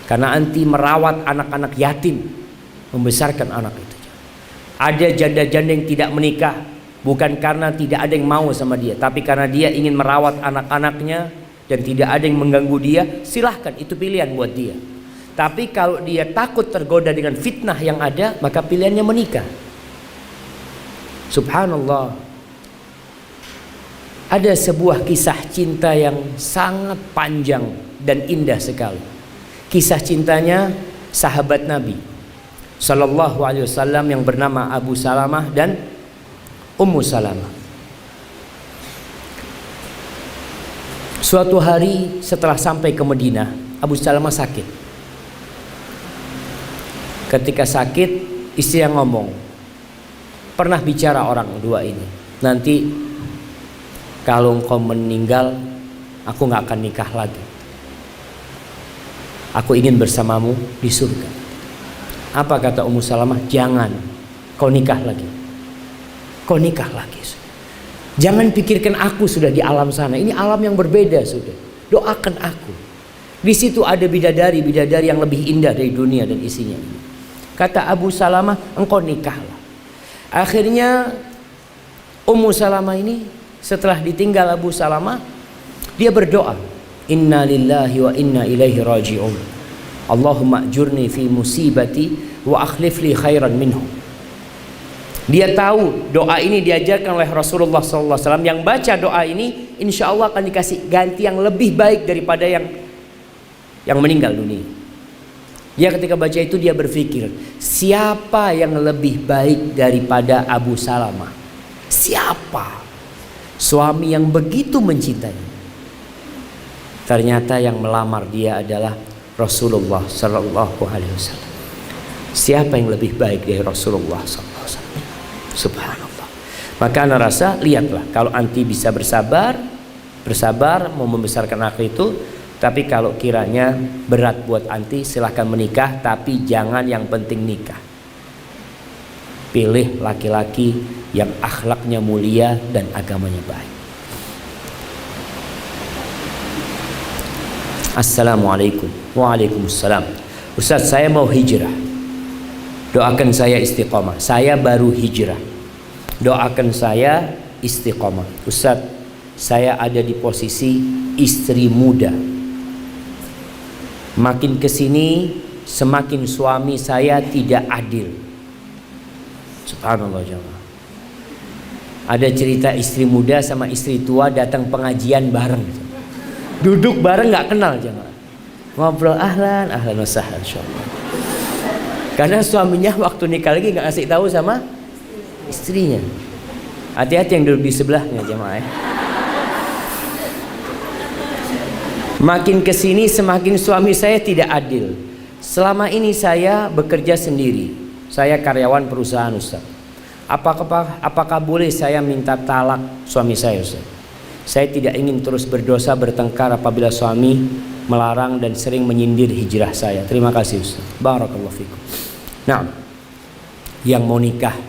karena anti merawat anak-anak yatim, membesarkan anak itu. Ada janda-janda yang tidak menikah bukan karena tidak ada yang mau sama dia, tapi karena dia ingin merawat anak-anaknya dan tidak ada yang mengganggu dia. Silahkan, itu pilihan buat dia. Tapi kalau dia takut tergoda dengan fitnah yang ada, maka pilihannya menikah. Subhanallah, ada sebuah kisah cinta yang sangat panjang dan indah sekali. Kisah cintanya sahabat Nabi Sallallahu Alaihi Wasallam yang bernama Abu Salamah dan Ummu Salamah. Suatu hari setelah sampai ke Madinah, Abu Salamah sakit. Ketika sakit, istri yang ngomong, pernah bicara orang dua ini, nanti kalau engkau meninggal, aku gak akan nikah lagi. Aku ingin bersamamu di surga. Apa kata Ummu Salamah? Jangan, kau nikah lagi. Kau nikah lagi. Jangan pikirkan aku sudah di alam sana. Ini alam yang berbeda sudah. Doakan aku. Di situ ada bidadari yang lebih indah dari dunia dan isinya. Kata Abu Salamah, engkau nikahlah. Akhirnya Ummu Salamah ini setelah ditinggal Abu Salamah, dia berdoa, Inna lillahi wa inna ilaihi raji'un. Allahumma ajurni fi musibati wa akhlif li khairan minhu. Dia tahu doa ini diajarkan oleh Rasulullah SAW. Yang baca doa ini insya Allah akan dikasih ganti yang lebih baik daripada yang meninggal dunia. Dia ketika baca itu dia berpikir, siapa yang lebih baik daripada Abu Salamah? Siapa? Suami yang begitu mencintai. Ternyata yang melamar dia adalah Rasulullah Sallallahu Alaihi Wasallam. Siapa yang lebih baik dari Rasulullah Sallallahu Alaihi Wasallam? Subhanallah. Maka ana rasa, lihatlah, kalau anti bisa bersabar mau membesarkan anak itu. Tapi kalau kiranya berat buat anti, silahkan menikah, tapi jangan yang penting nikah. Pilih laki-laki yang akhlaknya mulia dan agamanya baik. Assalamualaikum. Waalaikumsalam. Ustaz, saya mau hijrah. Doakan saya istiqomah. Saya baru hijrah. Doakan saya istiqomah. Ustaz, saya ada di posisi istri muda. Makin kesini semakin suami saya tidak adil. Subhanallah jemaah. Ada cerita istri muda sama istri tua datang pengajian bareng. Duduk bareng nggak kenal jemaah. Ngobrol ahlan wa sahlan insyaallah. Karena suaminya waktu nikah lagi nggak ngasih tahu sama istrinya. Hati-hati yang duduk di sebelahnya jemaah. Makin kesini semakin suami saya tidak adil. Selama ini saya bekerja sendiri. Saya karyawan perusahaan Ustaz. Apakah boleh saya minta talak suami saya Ustaz? Saya tidak ingin terus berdosa bertengkar apabila suami melarang dan sering menyindir hijrah saya. Terima kasih Ustaz. Barakallahu fikum. Nah, yang mau nikah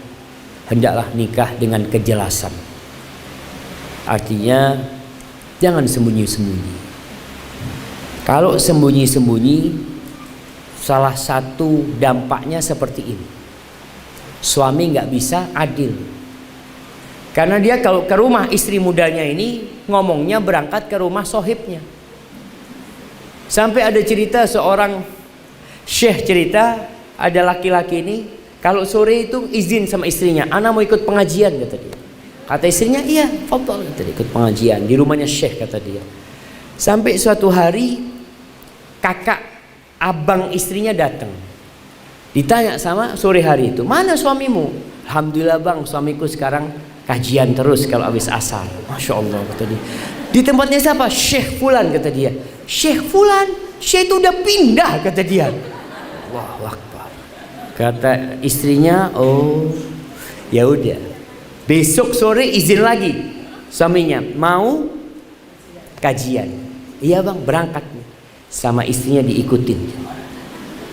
hendaklah nikah dengan kejelasan. Artinya jangan sembunyi-sembunyi. Kalau sembunyi-sembunyi, salah satu dampaknya seperti ini. Suami nggak bisa adil. Karena dia kalau ke rumah istri mudanya ini ngomongnya berangkat ke rumah sohibnya. Sampai ada cerita seorang syekh cerita, ada laki-laki ini kalau sore itu izin sama istrinya, "Ana mau ikut pengajian," kata dia. Kata istrinya, "Iya, fadhal," kata dia, ikut pengajian di rumahnya syekh kata dia. Sampai suatu hari kakak abang istrinya datang. Ditanya sama sore hari itu, "Mana suamimu?" "Alhamdulillah bang, suamiku sekarang kajian terus kalau habis asar." Masya Allah kata dia. "Di tempatnya siapa?" "Syekh Fulan," kata dia. "Syekh Fulan? Syekh itu udah pindah," kata dia. Allahu Akbar. Kata istrinya, "Oh ya udah, besok sore izin lagi." Suaminya mau kajian. "Iya bang, berangkat." Sama istrinya diikutin,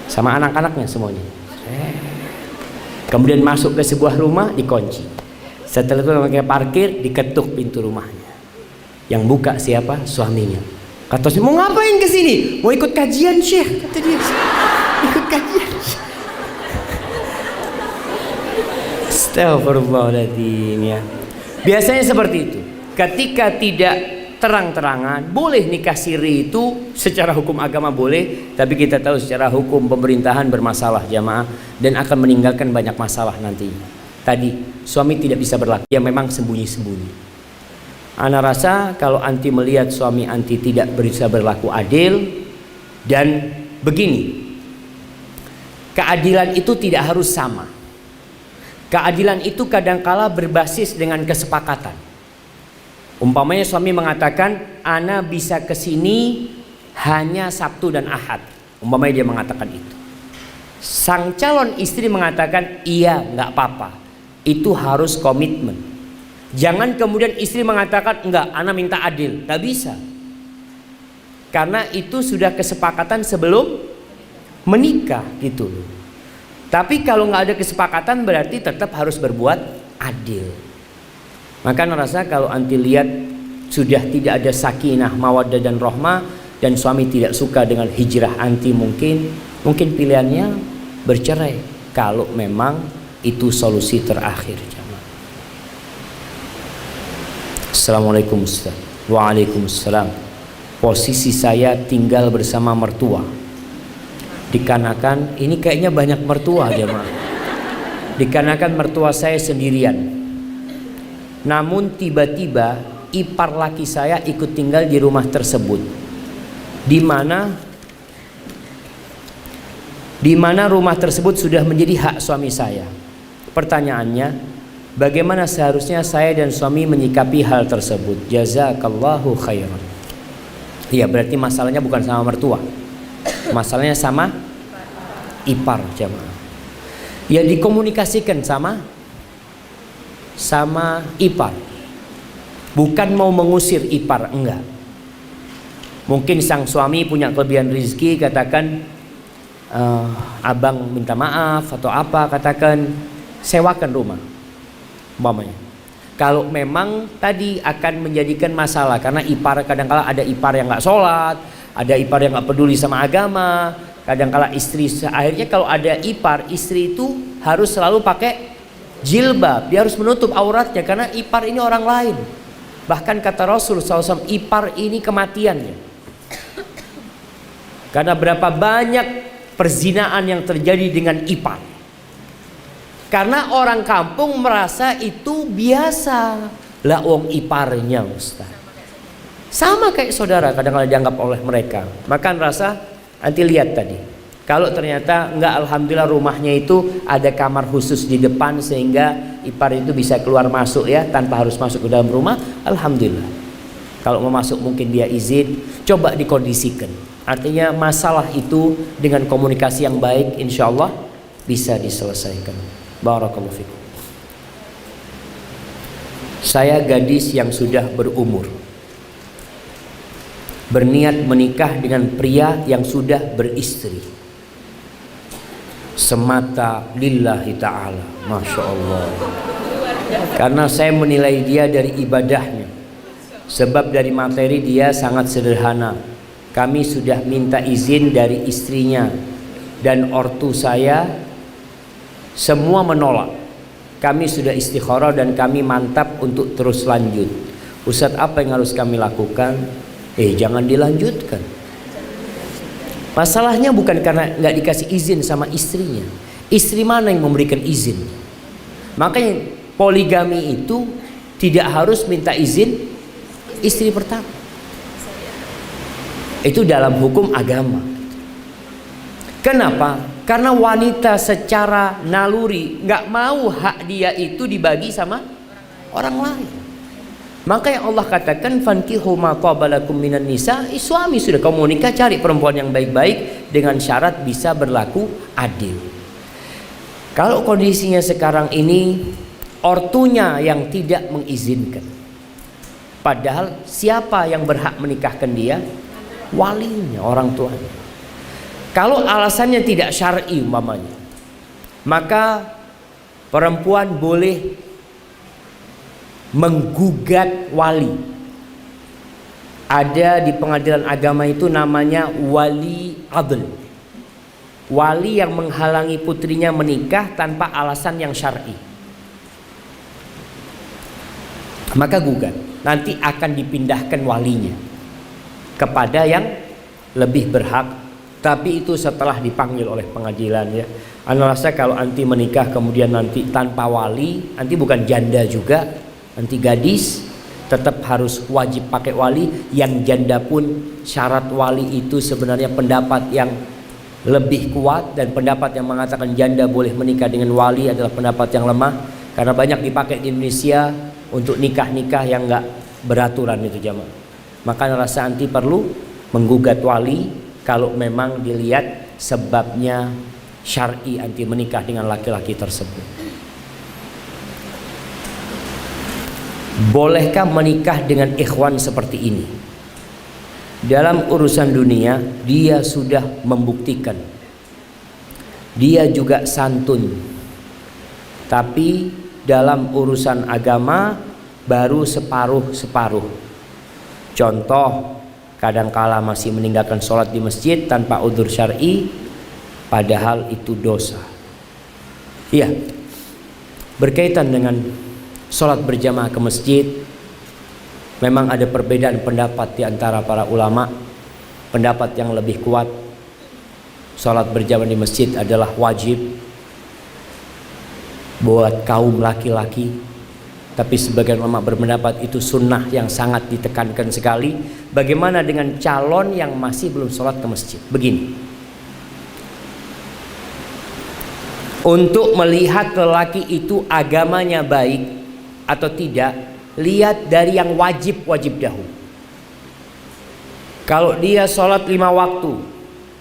sama anak-anaknya semuanya. Kemudian masuk ke sebuah rumah, dikunci. Setelah itu mereka parkir, diketuk pintu rumahnya. Yang buka siapa? Suaminya. Kata suami, "Mau ngapain ke sini?" "Mau ikut kajian Syekh," kata dia. "Ikut kajian." Astagfirullahaladzim ya. Biasanya seperti itu. Ketika tidak terang-terangan, boleh nikah siri itu secara hukum agama boleh, tapi kita tahu secara hukum pemerintahan bermasalah jamaah dan akan meninggalkan banyak masalah nantinya. Tadi suami tidak bisa berlaku, ya memang sembunyi-sembunyi. Ana rasa kalau anti melihat suami anti tidak bisa berlaku adil, dan begini, keadilan itu tidak harus sama. Keadilan itu kadangkala berbasis dengan kesepakatan. Umpamanya suami mengatakan, "Ana bisa kesini hanya Sabtu dan Ahad." Umpamanya dia mengatakan itu. Sang calon istri mengatakan iya nggak apa-apa. Itu harus komitmen. Jangan kemudian istri mengatakan enggak, ana minta adil. Nggak bisa. Karena itu sudah kesepakatan sebelum menikah gitu loh. Tapi kalau nggak ada kesepakatan berarti tetap harus berbuat adil. Maka ngerasa kalau anti lihat sudah tidak ada sakinah, mawaddah dan rahmah, dan suami tidak suka dengan hijrah anti, mungkin pilihannya bercerai. Kalau memang itu solusi terakhir. Assalamualaikum Ustaz. Waalaikumsalam. Posisi saya tinggal bersama mertua. Dikarenakan ini kayaknya banyak mertua jemaah. Dikarenakan mertua saya sendirian. Namun tiba-tiba ipar laki saya ikut tinggal di rumah tersebut. Di mana rumah tersebut sudah menjadi hak suami saya. Pertanyaannya, bagaimana seharusnya saya dan suami menyikapi hal tersebut? Jazakallahu khairan. Iya, berarti masalahnya bukan sama mertua. Masalahnya sama ipar jemaah. Ya dikomunikasikan sama ipar. Bukan mau mengusir ipar, enggak. Mungkin sang suami punya kelebihan rezeki, katakan abang minta maaf atau apa, katakan sewakan rumah umpamanya. Kalau memang tadi akan menjadikan masalah, karena ipar kadang-kala ada ipar yang nggak sholat, ada ipar yang nggak peduli sama agama, kadang-kala istri, akhirnya kalau ada ipar, istri itu harus selalu pakai jilbab, dia harus menutup auratnya karena ipar ini orang lain. Bahkan kata Rasul SAW, ipar ini kematiannya. Karena berapa banyak perzinaan yang terjadi dengan ipar. Karena orang kampung merasa itu biasa. Lah wong iparnya Ustaz. Sama kayak saudara kadang-kadang dianggap oleh mereka. Maka rasa nanti lihat tadi. Kalau ternyata enggak, alhamdulillah rumahnya itu ada kamar khusus di depan sehingga ipar itu bisa keluar masuk ya tanpa harus masuk ke dalam rumah, alhamdulillah. Kalau mau masuk mungkin dia izin, coba dikondisikan. Artinya masalah itu dengan komunikasi yang baik insya Allah bisa diselesaikan. Barakallahu fikum. Saya gadis yang sudah berumur, berniat menikah dengan pria yang sudah beristri semata lillahi ta'ala. Masya Allah. Karena saya menilai dia dari ibadahnya. Sebab dari materi dia sangat sederhana. Kami sudah minta izin dari istrinya dan ortu saya semua menolak. Kami sudah istikharah dan kami mantap untuk terus lanjut. Ustaz, apa yang harus kami lakukan? Jangan dilanjutkan. Masalahnya bukan karena nggak dikasih izin sama istrinya. Istri mana yang memberikan izin? Makanya poligami itu tidak harus minta izin istri pertama. Itu dalam hukum agama. Kenapa? Karena wanita secara naluri nggak mau hak dia itu dibagi sama orang lain. Maka yang Allah katakan fankihu ma qabalakum minan nisa, suami sudah kamu menikah cari perempuan yang baik-baik dengan syarat bisa berlaku adil. Kalau kondisinya sekarang ini ortunya yang tidak mengizinkan, padahal siapa yang berhak menikahkan dia? Walinya, orang tuanya. Kalau alasannya tidak syar'i umpamanya, maka perempuan boleh menggugat wali. Ada di pengadilan agama itu namanya wali adl. Wali yang menghalangi putrinya menikah tanpa alasan yang syar'i. Maka gugat, nanti akan dipindahkan walinya kepada yang lebih berhak. Tapi itu setelah dipanggil oleh pengadilan ya. Anda rasa kalau anti menikah kemudian nanti tanpa wali, nanti bukan janda juga, nanti gadis tetap harus wajib pakai wali. Yang janda pun syarat wali itu sebenarnya pendapat yang lebih kuat, dan pendapat yang mengatakan janda boleh menikah dengan wali adalah pendapat yang lemah, karena banyak dipakai di Indonesia untuk nikah-nikah yang enggak beraturan itu jamaah. Maka rasa anti perlu menggugat wali kalau memang dilihat sebabnya syar'i anti menikah dengan laki-laki tersebut. Bolehkah menikah dengan ikhwan seperti ini? Dalam urusan dunia dia sudah membuktikan dia juga santun, tapi dalam urusan agama baru separuh-separuh. Contoh, kadangkala masih meninggalkan sholat di masjid tanpa udzur syar'i, padahal itu dosa. Iya, berkaitan dengan sholat berjamaah ke masjid, memang ada perbedaan pendapat di antara para ulama. Pendapat yang lebih kuat, sholat berjamaah di masjid adalah wajib buat kaum laki-laki, tapi sebagian ulama berpendapat itu sunnah yang sangat ditekankan sekali. Bagaimana dengan calon yang masih belum sholat ke masjid? Begini, untuk melihat lelaki itu agamanya baik atau tidak, lihat dari yang wajib dahulu. Kalau dia sholat 5 waktu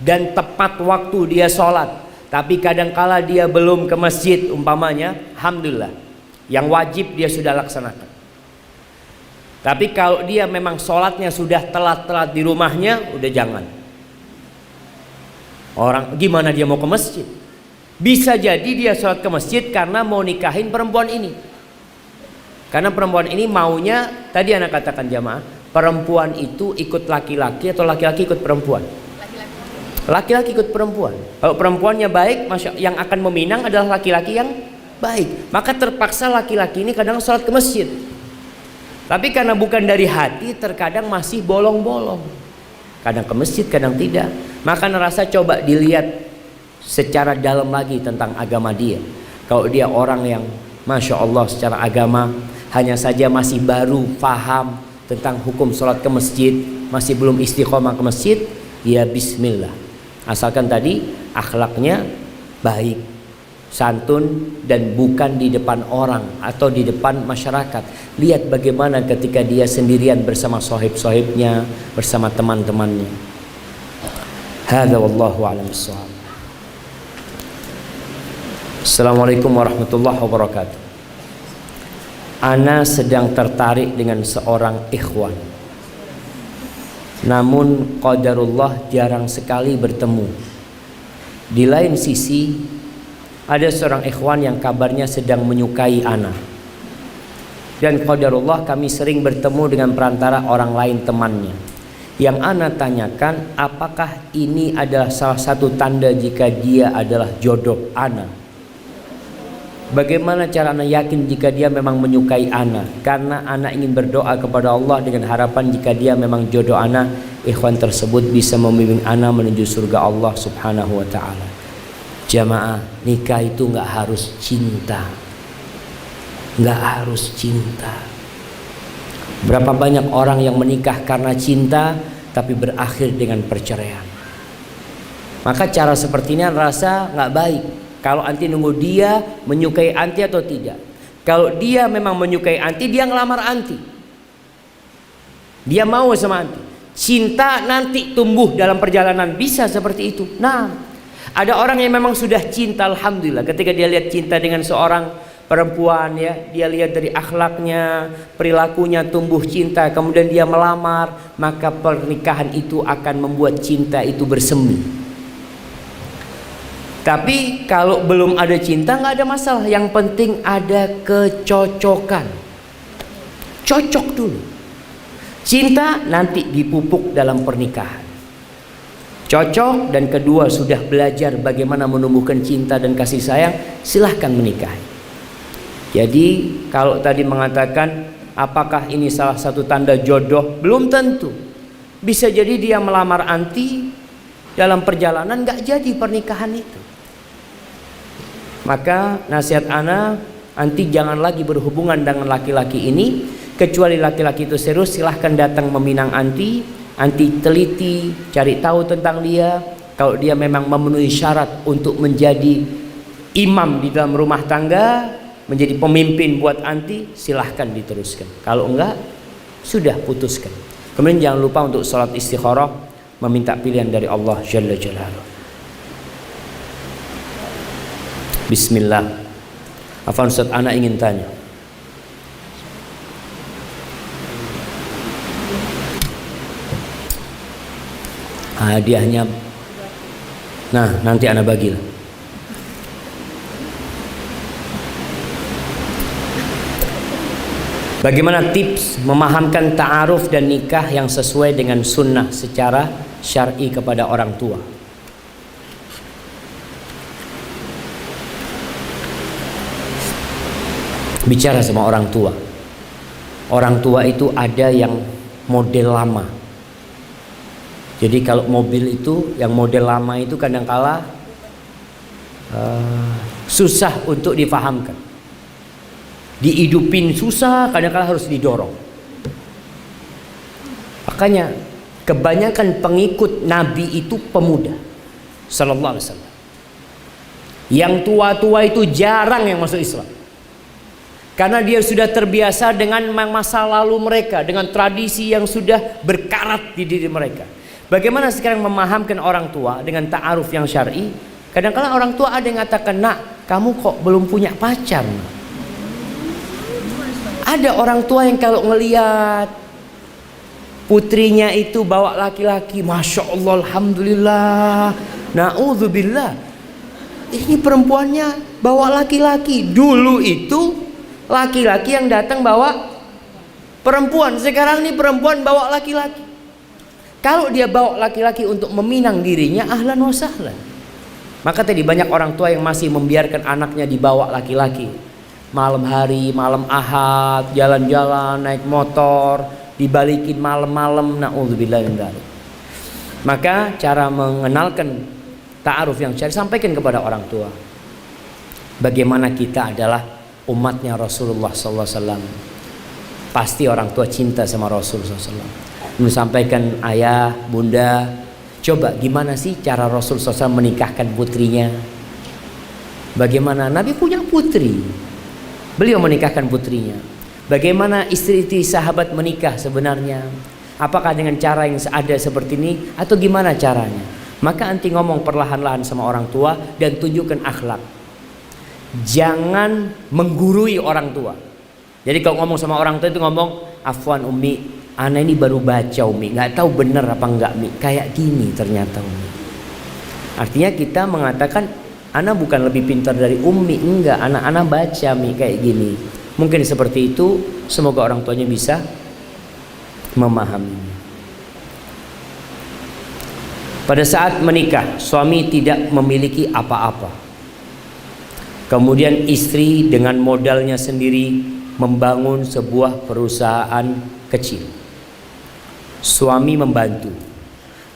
dan tepat waktu dia sholat, tapi kadangkala dia belum ke masjid umpamanya, alhamdulillah, yang wajib dia sudah laksanakan. Tapi kalau dia memang sholatnya sudah telat-telat di rumahnya, udah jangan. Orang gimana dia mau ke masjid? Bisa jadi dia sholat ke masjid karena mau nikahin perempuan ini. Karena perempuan ini maunya, tadi anak katakan jamaah, perempuan itu ikut laki-laki atau laki-laki ikut perempuan? Laki-laki ikut perempuan. Kalau perempuannya baik, yang akan meminang adalah laki-laki yang baik. Maka terpaksa laki-laki ini kadang sholat ke masjid. Tapi karena bukan dari hati, terkadang masih bolong-bolong. Kadang ke masjid, kadang tidak. Maka ngerasa coba dilihat secara dalam lagi tentang agama dia. Kalau dia orang yang Masya Allah secara agama, hanya saja masih baru paham tentang hukum sholat ke masjid, masih belum istiqomah ke masjid, ya bismillah. Asalkan tadi akhlaknya baik, santun, dan bukan di depan orang atau di depan masyarakat. Lihat bagaimana ketika dia sendirian bersama sohib-sohibnya, bersama teman-temannya. Hadza wallahu a'lam bissawab. Assalamualaikum warahmatullahi wabarakatuh. Ana sedang tertarik dengan seorang ikhwan, namun qadarullah jarang sekali bertemu. Di lain sisi ada seorang ikhwan yang kabarnya sedang menyukai ana, dan qadarullah kami sering bertemu dengan perantara orang lain temannya. Yang ana tanyakan, apakah ini adalah salah satu tanda jika dia adalah jodoh ana? Bagaimana cara ana yakin jika dia memang menyukai ana? Karena ana ingin berdoa kepada Allah dengan harapan jika dia memang jodoh ana, ikhwan tersebut bisa membimbing ana menuju surga Allah subhanahu wa ta'ala. Jamaah, nikah itu nggak harus cinta, nggak harus cinta. Berapa banyak orang yang menikah karena cinta tapi berakhir dengan perceraian. Maka cara seperti ini rasa nggak baik. Kalau anti nunggu dia menyukai anti atau tidak. Kalau dia memang menyukai anti, dia ngelamar anti, dia mau sama anti. Cinta nanti tumbuh dalam perjalanan, bisa seperti itu. Nah, ada orang yang memang sudah cinta, alhamdulillah, ketika dia lihat cinta dengan seorang perempuan, ya, dia lihat dari akhlaknya, perilakunya, tumbuh cinta, kemudian dia melamar, maka pernikahan itu akan membuat cinta itu bersemi. Tapi kalau belum ada cinta nggak ada masalah. Yang penting ada kecocokan. Cocok dulu. Cinta nanti dipupuk dalam pernikahan. Cocok dan kedua sudah belajar bagaimana menumbuhkan cinta dan kasih sayang, silahkan menikahi. Jadi kalau tadi mengatakan apakah ini salah satu tanda jodoh, belum tentu. Bisa jadi dia melamar anti, dalam perjalanan nggak jadi pernikahan itu. Maka nasihat ana, anti jangan lagi berhubungan dengan laki-laki ini, kecuali laki-laki itu serius, silahkan datang meminang anti. Anti teliti, cari tahu tentang dia. Kalau dia memang memenuhi syarat untuk menjadi imam di dalam rumah tangga, menjadi pemimpin buat anti, silahkan diteruskan. Kalau enggak, sudah putuskan. Kemudian jangan lupa untuk sholat istikharah, meminta pilihan dari Allah Jalla Jalaluhu. Bismillah. Afwan Ustaz, anak ingin tanya. Hadiahnya, nah nanti anak bagilah. Bagaimana tips memahamkan ta'aruf dan nikah yang sesuai dengan sunnah secara syar'i kepada orang tua? Bicara sama orang tua. Orang tua itu ada yang model lama. Jadi kalau mobil itu yang model lama itu kadangkala susah untuk difahamkan. Dihidupin susah, kadang-kadang harus didorong. Makanya kebanyakan pengikut Nabi itu pemuda sallallahu alaihi wasallam. Yang tua-tua itu jarang yang masuk Islam. Karena dia sudah terbiasa dengan masa lalu mereka, dengan tradisi yang sudah berkarat di diri mereka. Bagaimana sekarang memahamkan orang tua dengan ta'aruf yang syar'i? Kadang-kadang orang tua ada yang mengatakan, "Nak, kamu kok belum punya pacar?" Ada orang tua yang kalau ngelihat putrinya itu bawa laki-laki, Masya Allah, Alhamdulillah, na'udzubillah, ini perempuannya bawa laki-laki. Dulu itu laki-laki yang datang bawa perempuan, sekarang ini perempuan bawa laki-laki. Kalau dia bawa laki-laki untuk meminang dirinya, ahlan wa sahlan. Maka tadi banyak orang tua yang masih membiarkan anaknya dibawa laki-laki. Malam hari, malam ahad, jalan-jalan, naik motor, dibalikin malam-malam, na'udzubillah min dzalik. Maka cara mengenalkan ta'aruf yang syar'i, sampaikan kepada orang tua. Bagaimana kita adalah umatnya Rasulullah SAW. Pasti orang tua cinta sama Rasulullah SAW. Sampaikan ayah, bunda, coba gimana sih cara Rasulullah SAW menikahkan putrinya. Bagaimana Nabi punya putri, beliau menikahkan putrinya. Bagaimana istri-istri sahabat menikah sebenarnya? Apakah dengan cara yang ada seperti ini atau gimana caranya? Maka anti ngomong perlahan-lahan sama orang tua dan tunjukkan akhlak. Jangan menggurui orang tua. Jadi kalau ngomong sama orang tua itu ngomong, "Afwan Umi, ana ini baru baca Umi, nggak tahu benar apa enggak Mi, kayak gini ternyata Umi." Artinya kita mengatakan, "Ana bukan lebih pintar dari Umi, enggak, anak-anak baca Mi kayak gini." Mungkin seperti itu, semoga orang tuanya bisa memahami. Pada saat menikah, suami tidak memiliki apa-apa. Kemudian istri dengan modalnya sendiri membangun sebuah perusahaan kecil. Suami membantu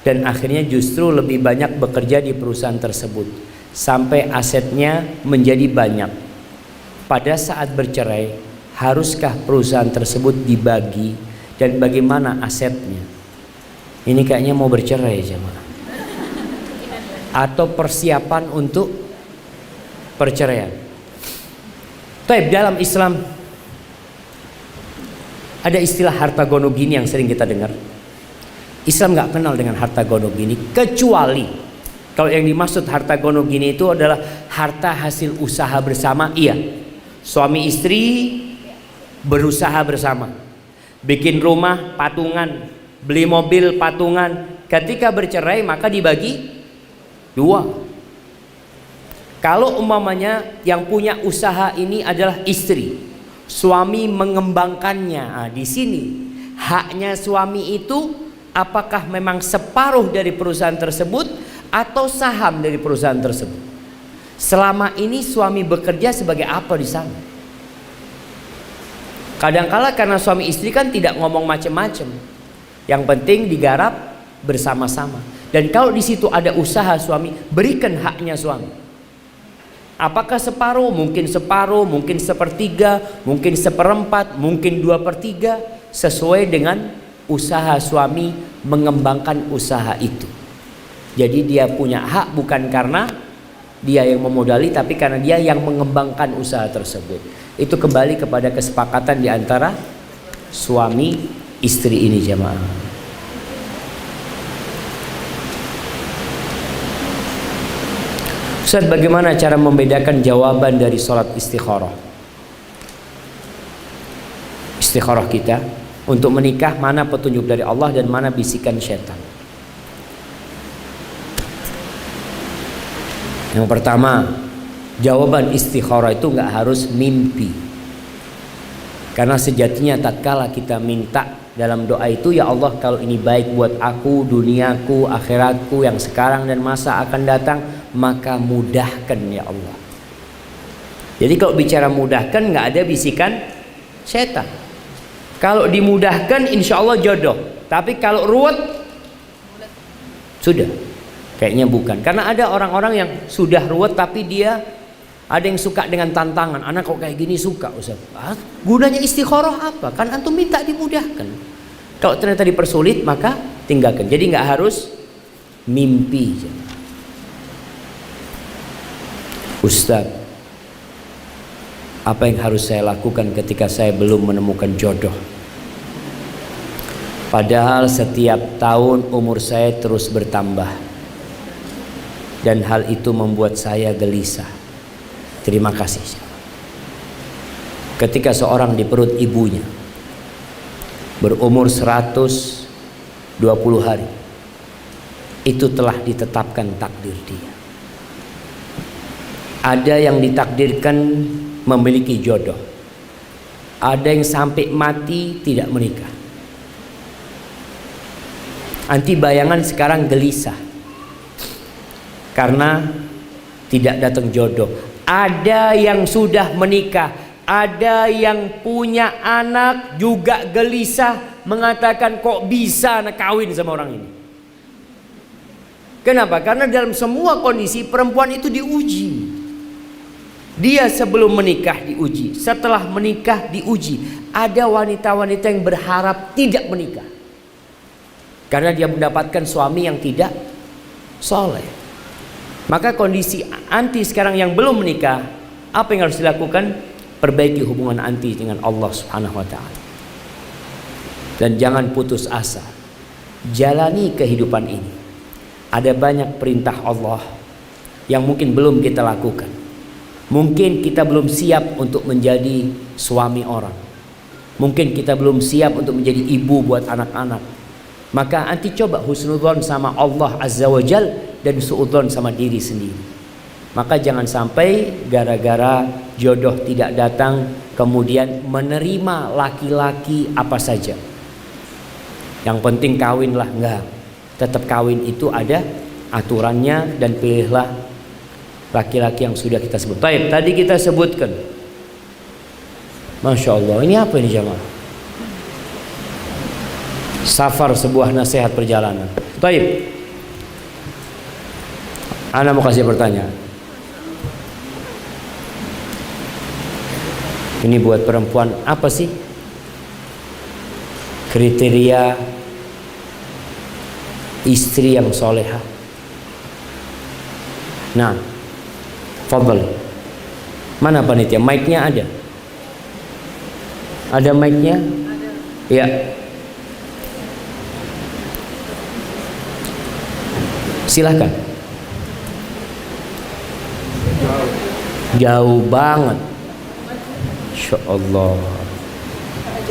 dan akhirnya justru lebih banyak bekerja di perusahaan tersebut sampai asetnya menjadi banyak. Pada saat bercerai, haruskah perusahaan tersebut dibagi dan bagaimana asetnya? Ini kayaknya mau bercerai jemaah. Atau persiapan untuk perceraian. Taib, dalam Islam ada istilah harta gono gini yang sering kita dengar. Islam nggak kenal dengan harta gono gini, kecuali kalau yang dimaksud harta gono gini itu adalah harta hasil usaha bersama. Iya, suami istri berusaha bersama, bikin rumah patungan, beli mobil patungan. Ketika bercerai maka dibagi dua. Kalau umpamanya yang punya usaha ini adalah istri, suami mengembangkannya. Nah, di sini haknya suami itu apakah memang separuh dari perusahaan tersebut atau saham dari perusahaan tersebut. Selama ini suami bekerja sebagai apa di sana? Kadangkala karena suami istri kan tidak ngomong macam-macam. Yang penting digarap bersama-sama. Dan kalau di situ ada usaha suami, berikan haknya suami. Apakah separuh, mungkin sepertiga, mungkin seperempat, mungkin 2/3, sesuai dengan usaha suami mengembangkan usaha itu. Jadi dia punya hak bukan karena dia yang memodali, tapi karena dia yang mengembangkan usaha tersebut. Itu kembali kepada kesepakatan di antara suami istri ini jemaah. Ustaz, bagaimana cara membedakan jawaban dari sholat istikharah? Istikharah kita untuk menikah, mana petunjuk dari Allah dan mana bisikan syaitan? Yang pertama, jawaban istikharah itu nggak harus mimpi. Karena sejatinya tatkala kita minta dalam doa itu, ya Allah, kalau ini baik buat aku, duniaku, akhiratku yang sekarang dan masa akan datang, maka mudahkan ya Allah. Jadi kalau bicara mudahkan, nggak ada bisikan setan. Kalau dimudahkan insya Allah jodoh. Tapi kalau ruwet, sudah, kayaknya bukan. Karena ada orang-orang yang sudah ruwet tapi dia ada yang suka dengan tantangan. Anak kok kayak gini suka, Ustaz. Gunanya istikharah apa? Kan antum minta dimudahkan. Kalau ternyata dipersulit, maka tinggalkan. Jadi nggak harus mimpi. Ustaz, apa yang harus saya lakukan ketika saya belum menemukan jodoh? Padahal setiap tahun umur saya terus bertambah, dan hal itu membuat saya gelisah. Terima kasih. Ketika seorang di perut ibunya berumur 120 hari, itu telah ditetapkan takdir dia. Ada yang ditakdirkan memiliki jodoh, ada yang sampai mati tidak menikah. Anti bayangan sekarang gelisah karena tidak datang jodoh. Ada yang sudah menikah, ada yang punya anak juga gelisah, mengatakan kok bisa anak kawin sama orang ini. Kenapa? Karena dalam semua kondisi perempuan itu diuji. Dia sebelum menikah diuji, setelah menikah diuji. Ada wanita-wanita yang berharap tidak menikah karena dia mendapatkan suami yang tidak soleh. Maka kondisi anti sekarang yang belum menikah, apa yang harus dilakukan? Perbaiki hubungan anti dengan Allah Subhanahu wa ta'ala. Dan jangan putus asa. Jalani kehidupan ini. Ada banyak perintah Allah yang mungkin belum kita lakukan. Mungkin kita belum siap untuk menjadi suami orang. Mungkin kita belum siap untuk menjadi ibu buat anak-anak. Maka anti coba husnudzon sama Allah Azza wa Jal dan suudzon sama diri sendiri. Maka jangan sampai gara-gara jodoh tidak datang kemudian menerima laki-laki apa saja. Yang penting kawinlah, enggak. Tetap kawin itu ada aturannya dan pilihlah laki-laki yang sudah kita sebut. Baik, tadi kita sebutkan. Masya Allah, ini apa ini jamaah? Safar, sebuah nasihat perjalanan. Baik, ana mau kasih pertanyaan. Ini buat perempuan, apa sih kriteria istri yang soleha? Nah, fadhal. Mana panitia? Mic-nya ada? Ada mic-nya? Ya. Silahkan. Jauh banget. Insya Allah.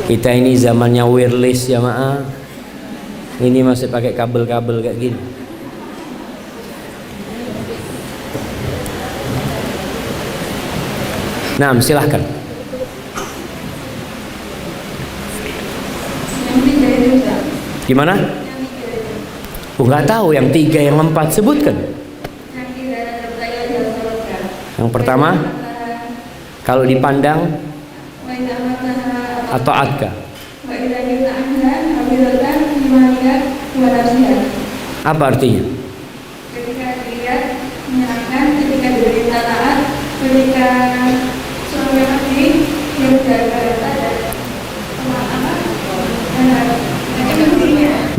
Kita ini zamannya wireless jamaah. Ini masih pakai kabel-kabel kayak gini. Nah, silahkan. Gimana? Nggak tahu yang 3 yang 4 sebutkan. Yang pertama, kalau dipandang atau adka. Apa artinya? Ketika dilihat menyenangkan, ketika diberita taat, ketika suami hati yang jaga dan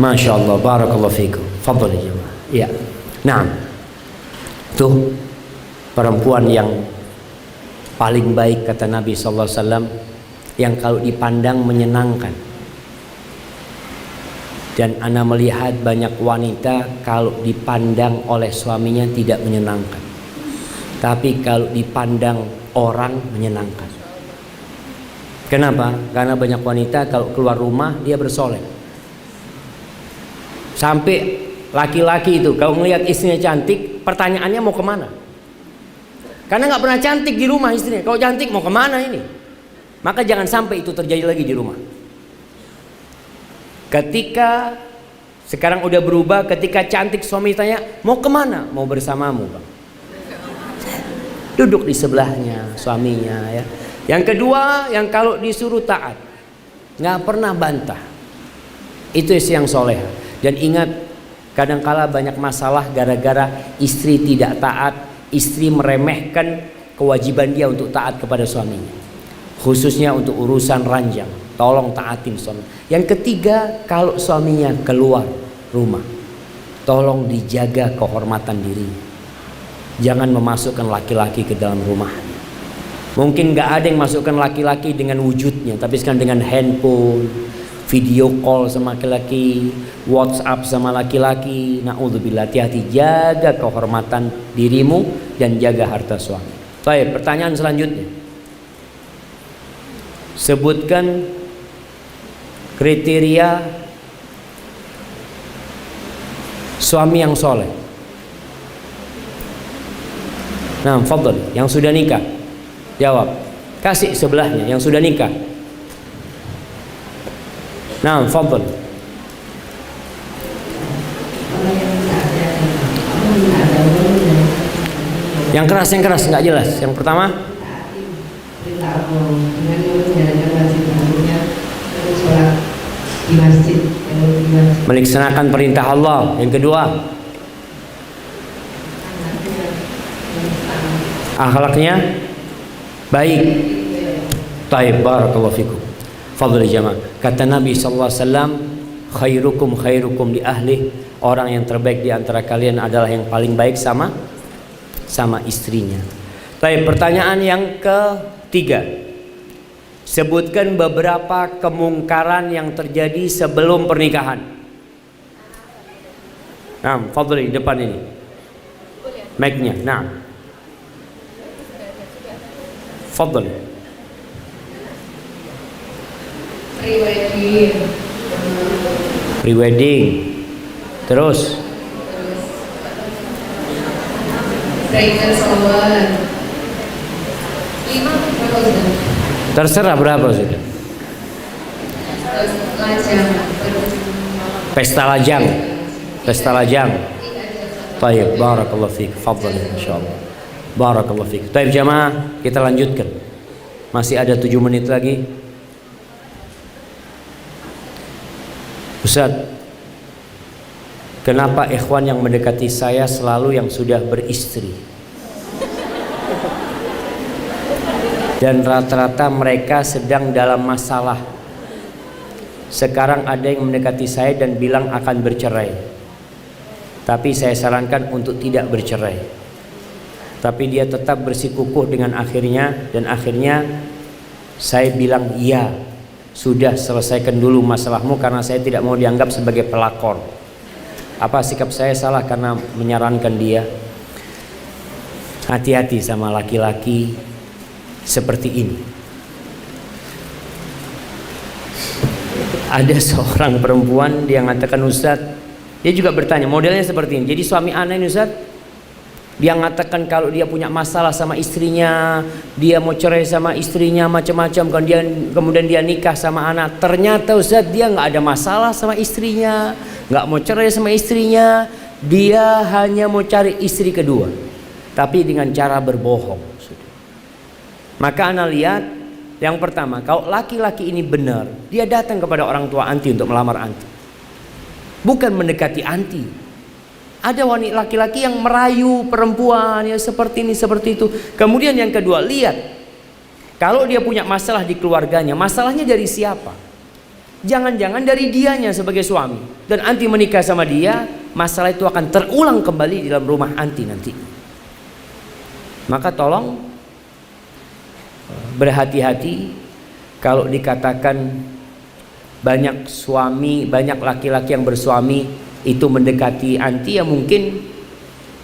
Masya Allah, barakallahu fikum. Fadhal ya jemaah. Ya. Nah, tuh perempuan yang paling baik kata Nabi SAW, yang kalau dipandang menyenangkan. Dan ana melihat banyak wanita kalau dipandang oleh suaminya tidak menyenangkan. tapi kalau dipandang orang menyenangkan. Kenapa? Karena banyak wanita kalau keluar rumah dia bersolek. Sampai laki-laki itu kalau melihat istrinya cantik, pertanyaannya mau kemana? Karena nggak pernah cantik di rumah istrinya. Kalau cantik mau kemana ini? Maka jangan sampai itu terjadi lagi di rumah. Ketika sekarang udah berubah, ketika cantik suami tanya mau kemana? Mau bersamamu, Bang. Duduk di sebelahnya suaminya ya. Yang kedua, yang kalau disuruh taat, nggak pernah bantah. Itu istri yang soleh. Dan ingat, kadangkala banyak masalah gara-gara istri tidak taat, istri meremehkan kewajiban dia untuk taat kepada suaminya. Khususnya untuk urusan ranjang, tolong taatin suami. Yang ketiga, kalau suaminya keluar rumah, tolong dijaga kehormatan dirinya. Jangan memasukkan laki-laki ke dalam rumah. Mungkin gak ada yang masukkan laki-laki dengan wujudnya, tapi sekarang dengan handphone, video call sama laki-laki, WhatsApp sama laki-laki. Na'udzubillah, hati-hati, jaga kehormatan dirimu dan jaga harta suami. Baik, pertanyaan selanjutnya. Sebutkan kriteria suami yang soleh. Nah, fadhal, yang sudah nikah. Jawab. Kasih sebelahnya yang sudah nikah. Nah, fadhal. Yang keras nggak jelas. Yang pertama, melaksanakan perintah Allah. Yang kedua, akhlaknya baik. Taib, barakallahu fikum. Fadhil jamaah. Kata Nabi sallallahu alaihi wasallam, khairukum li ahli. Orang yang terbaik di antara kalian adalah yang paling baik sama istrinya. Taib, pertanyaan yang ketiga. Sebutkan beberapa kemungkaran yang terjadi sebelum pernikahan. Nah, fadhil di depan ini. Mic-nya. Nah. Fadhil. Prewedding. Terus. Terserah berapa sudah. Pesta lajang. Baik, barakallahu fiik. Fadhil insyaallah. Barakallahu fiik. Baik jamaah, kita lanjutkan. Masih ada 7 menit lagi. Ustaz, kenapa ikhwan yang mendekati saya selalu yang sudah beristri? Dan rata-rata mereka sedang dalam masalah. Sekarang ada yang mendekati saya dan bilang akan bercerai. Tapi saya sarankan untuk tidak bercerai. Tapi dia tetap bersikukuh dengan akhirnya. Dan akhirnya saya bilang iya, sudah selesaikan dulu masalahmu karena saya tidak mau dianggap sebagai pelakor. Apa sikap saya salah karena menyarankan dia? Hati-hati sama laki-laki seperti ini. Ada seorang perempuan dia mengatakan, Ustaz, dia juga bertanya modelnya seperti ini. Jadi suami aneh ini Ustaz, dia mengatakan kalau dia punya masalah sama istrinya, dia mau cerai sama istrinya macam-macam, kemudian dia nikah sama anak. Ternyata Ustaz dia nggak ada masalah sama istrinya, nggak mau cerai sama istrinya, dia hanya mau cari istri kedua, tapi dengan cara berbohong. Maka ana lihat, yang pertama, kalau laki-laki ini benar, dia datang kepada orang tua anti untuk melamar anti, bukan mendekati anti. Ada wanita laki-laki yang merayu perempuan ya seperti ini seperti itu. Kemudian yang kedua, lihat kalau dia punya masalah di keluarganya, masalahnya dari siapa? Jangan-jangan dari dianya sebagai suami. Dan anti menikah sama dia, masalah itu akan terulang kembali di dalam rumah anti nanti. Maka tolong berhati-hati kalau dikatakan banyak suami, banyak laki-laki yang bersuami itu mendekati anti, ya mungkin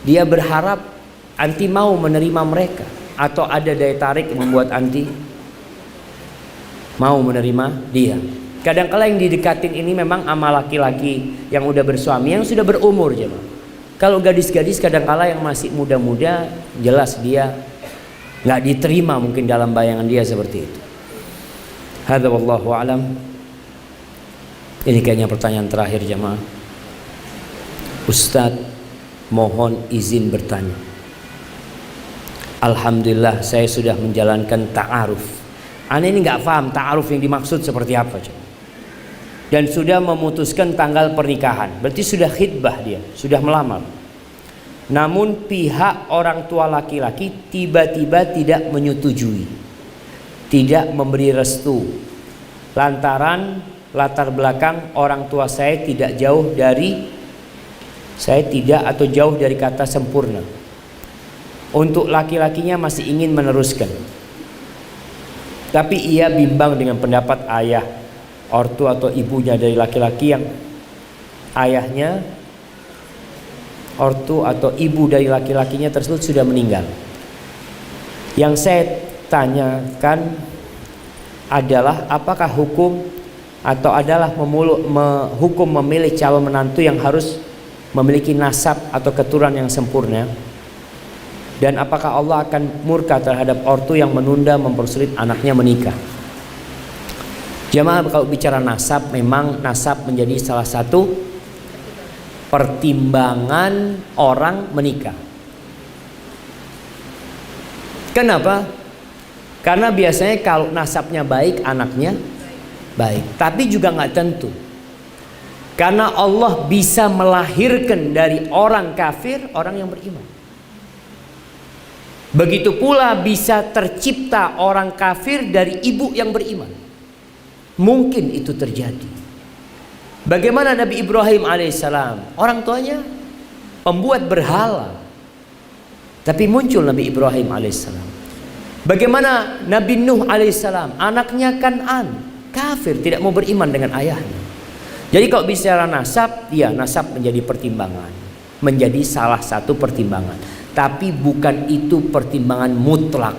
dia berharap Anti mau menerima mereka? Atau ada daya tarik yang membuat anti mau menerima dia? Kadang-kala yang didekatin ini memang sama laki-laki yang udah bersuami, yang sudah berumur jemaah. Kalau gadis-gadis kadang-kala yang masih muda-muda, jelas dia nggak diterima mungkin dalam bayangan dia seperti itu. Hadza wallahu alam. Ini kayaknya pertanyaan terakhir jemaah. Ustadz, mohon izin bertanya. Alhamdulillah saya sudah menjalankan ta'aruf. Ana ini nggak paham ta'aruf yang dimaksud seperti apa, dan sudah memutuskan tanggal pernikahan. Berarti sudah khitbah dia, sudah melamar. Namun pihak orang tua laki-laki tiba-tiba tidak menyetujui, tidak memberi restu, lantaran latar belakang orang tua saya tidak jauh dari kata sempurna. Untuk laki-lakinya masih ingin meneruskan, tapi ia bimbang dengan pendapat ayah, ortu atau ibunya dari laki-laki yang ayahnya, ortu atau ibu dari laki-lakinya tersebut sudah meninggal. Yang saya tanyakan adalah apakah hukum atau adalah hukum memilih calon menantu yang harus memiliki nasab atau keturunan yang sempurna, dan apakah Allah akan murka terhadap ortu yang menunda mempersulit anaknya menikah? Jemaah, kalau bicara nasab, memang nasab menjadi salah satu pertimbangan orang menikah. Kenapa? Karena biasanya kalau nasabnya baik, anaknya baik. Tapi juga nggak tentu. Karena Allah bisa melahirkan dari orang kafir orang yang beriman. Begitu pula bisa tercipta orang kafir dari ibu yang beriman. Mungkin itu terjadi. Bagaimana Nabi Ibrahim alaihissalam, orang tuanya pembuat berhala, tapi muncul Nabi Ibrahim alaihissalam. Bagaimana Nabi Nuh alaihissalam, anaknya Kan'an, kafir, tidak mau beriman dengan ayahnya. Jadi kalau bicara nasab, ya nasab menjadi pertimbangan, menjadi salah satu pertimbangan. Tapi bukan itu pertimbangan mutlak.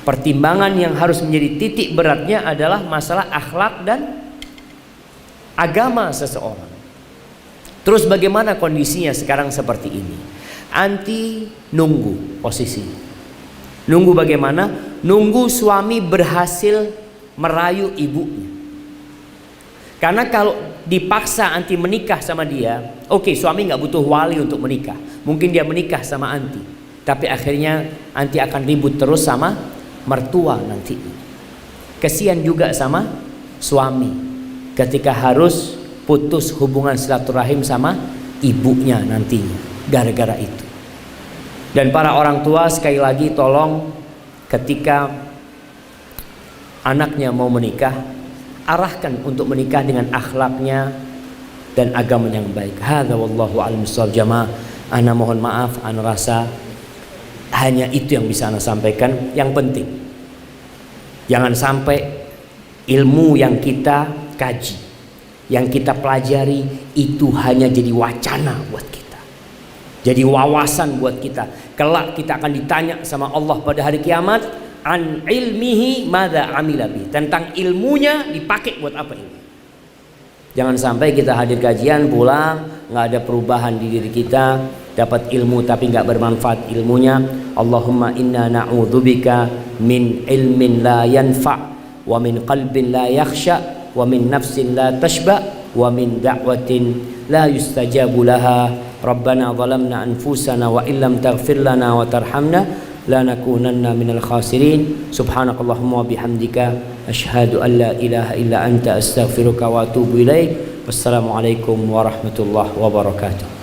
Pertimbangan yang harus menjadi titik beratnya adalah masalah akhlak dan agama seseorang. Terus bagaimana kondisinya sekarang seperti ini? Anti nunggu posisi. Nunggu bagaimana? Nunggu suami berhasil merayu ibunya. Karena kalau dipaksa anti menikah sama dia, oke, suami nggak butuh wali untuk menikah. Mungkin dia menikah sama anti, tapi akhirnya anti akan ribut terus sama mertua nanti. Kesian juga sama suami ketika harus putus hubungan silaturahim sama ibunya nantinya gara-gara itu. Dan para orang tua sekali lagi tolong, ketika anaknya mau menikah, arahkan untuk menikah dengan akhlaknya dan agama yang baik. Hadza wallahu a'lam bishawab. Jamaah, ana mohon maaf, ana rasa hanya itu yang bisa ana sampaikan. Yang penting jangan sampai ilmu yang kita kaji, yang kita pelajari itu hanya jadi wacana buat kita, jadi wawasan buat kita. Kelak kita akan ditanya sama Allah pada hari kiamat, an ilmihi madza amila bi, tentang ilmunya dipakai buat apa ini. Jangan sampai kita hadir kajian pulang nggak ada perubahan di diri kita, dapat ilmu tapi nggak bermanfaat ilmunya. Allahumma inna na'udzubika min ilmin la yanfa' wa min qalbin la yakhsha wa min nafsin la tashba wa min da'watin la yustajabu laha. Rabbana zalamna anfusana wa illam taghfir lana wa tarhamna lanakunanna minal khasirin. Subhanakallahumma wa bihamdika asyhadu an la ilaha illa anta astaghfiruka wa atubu ilaik. Wassalamualaikum warahmatullahi wabarakatuh.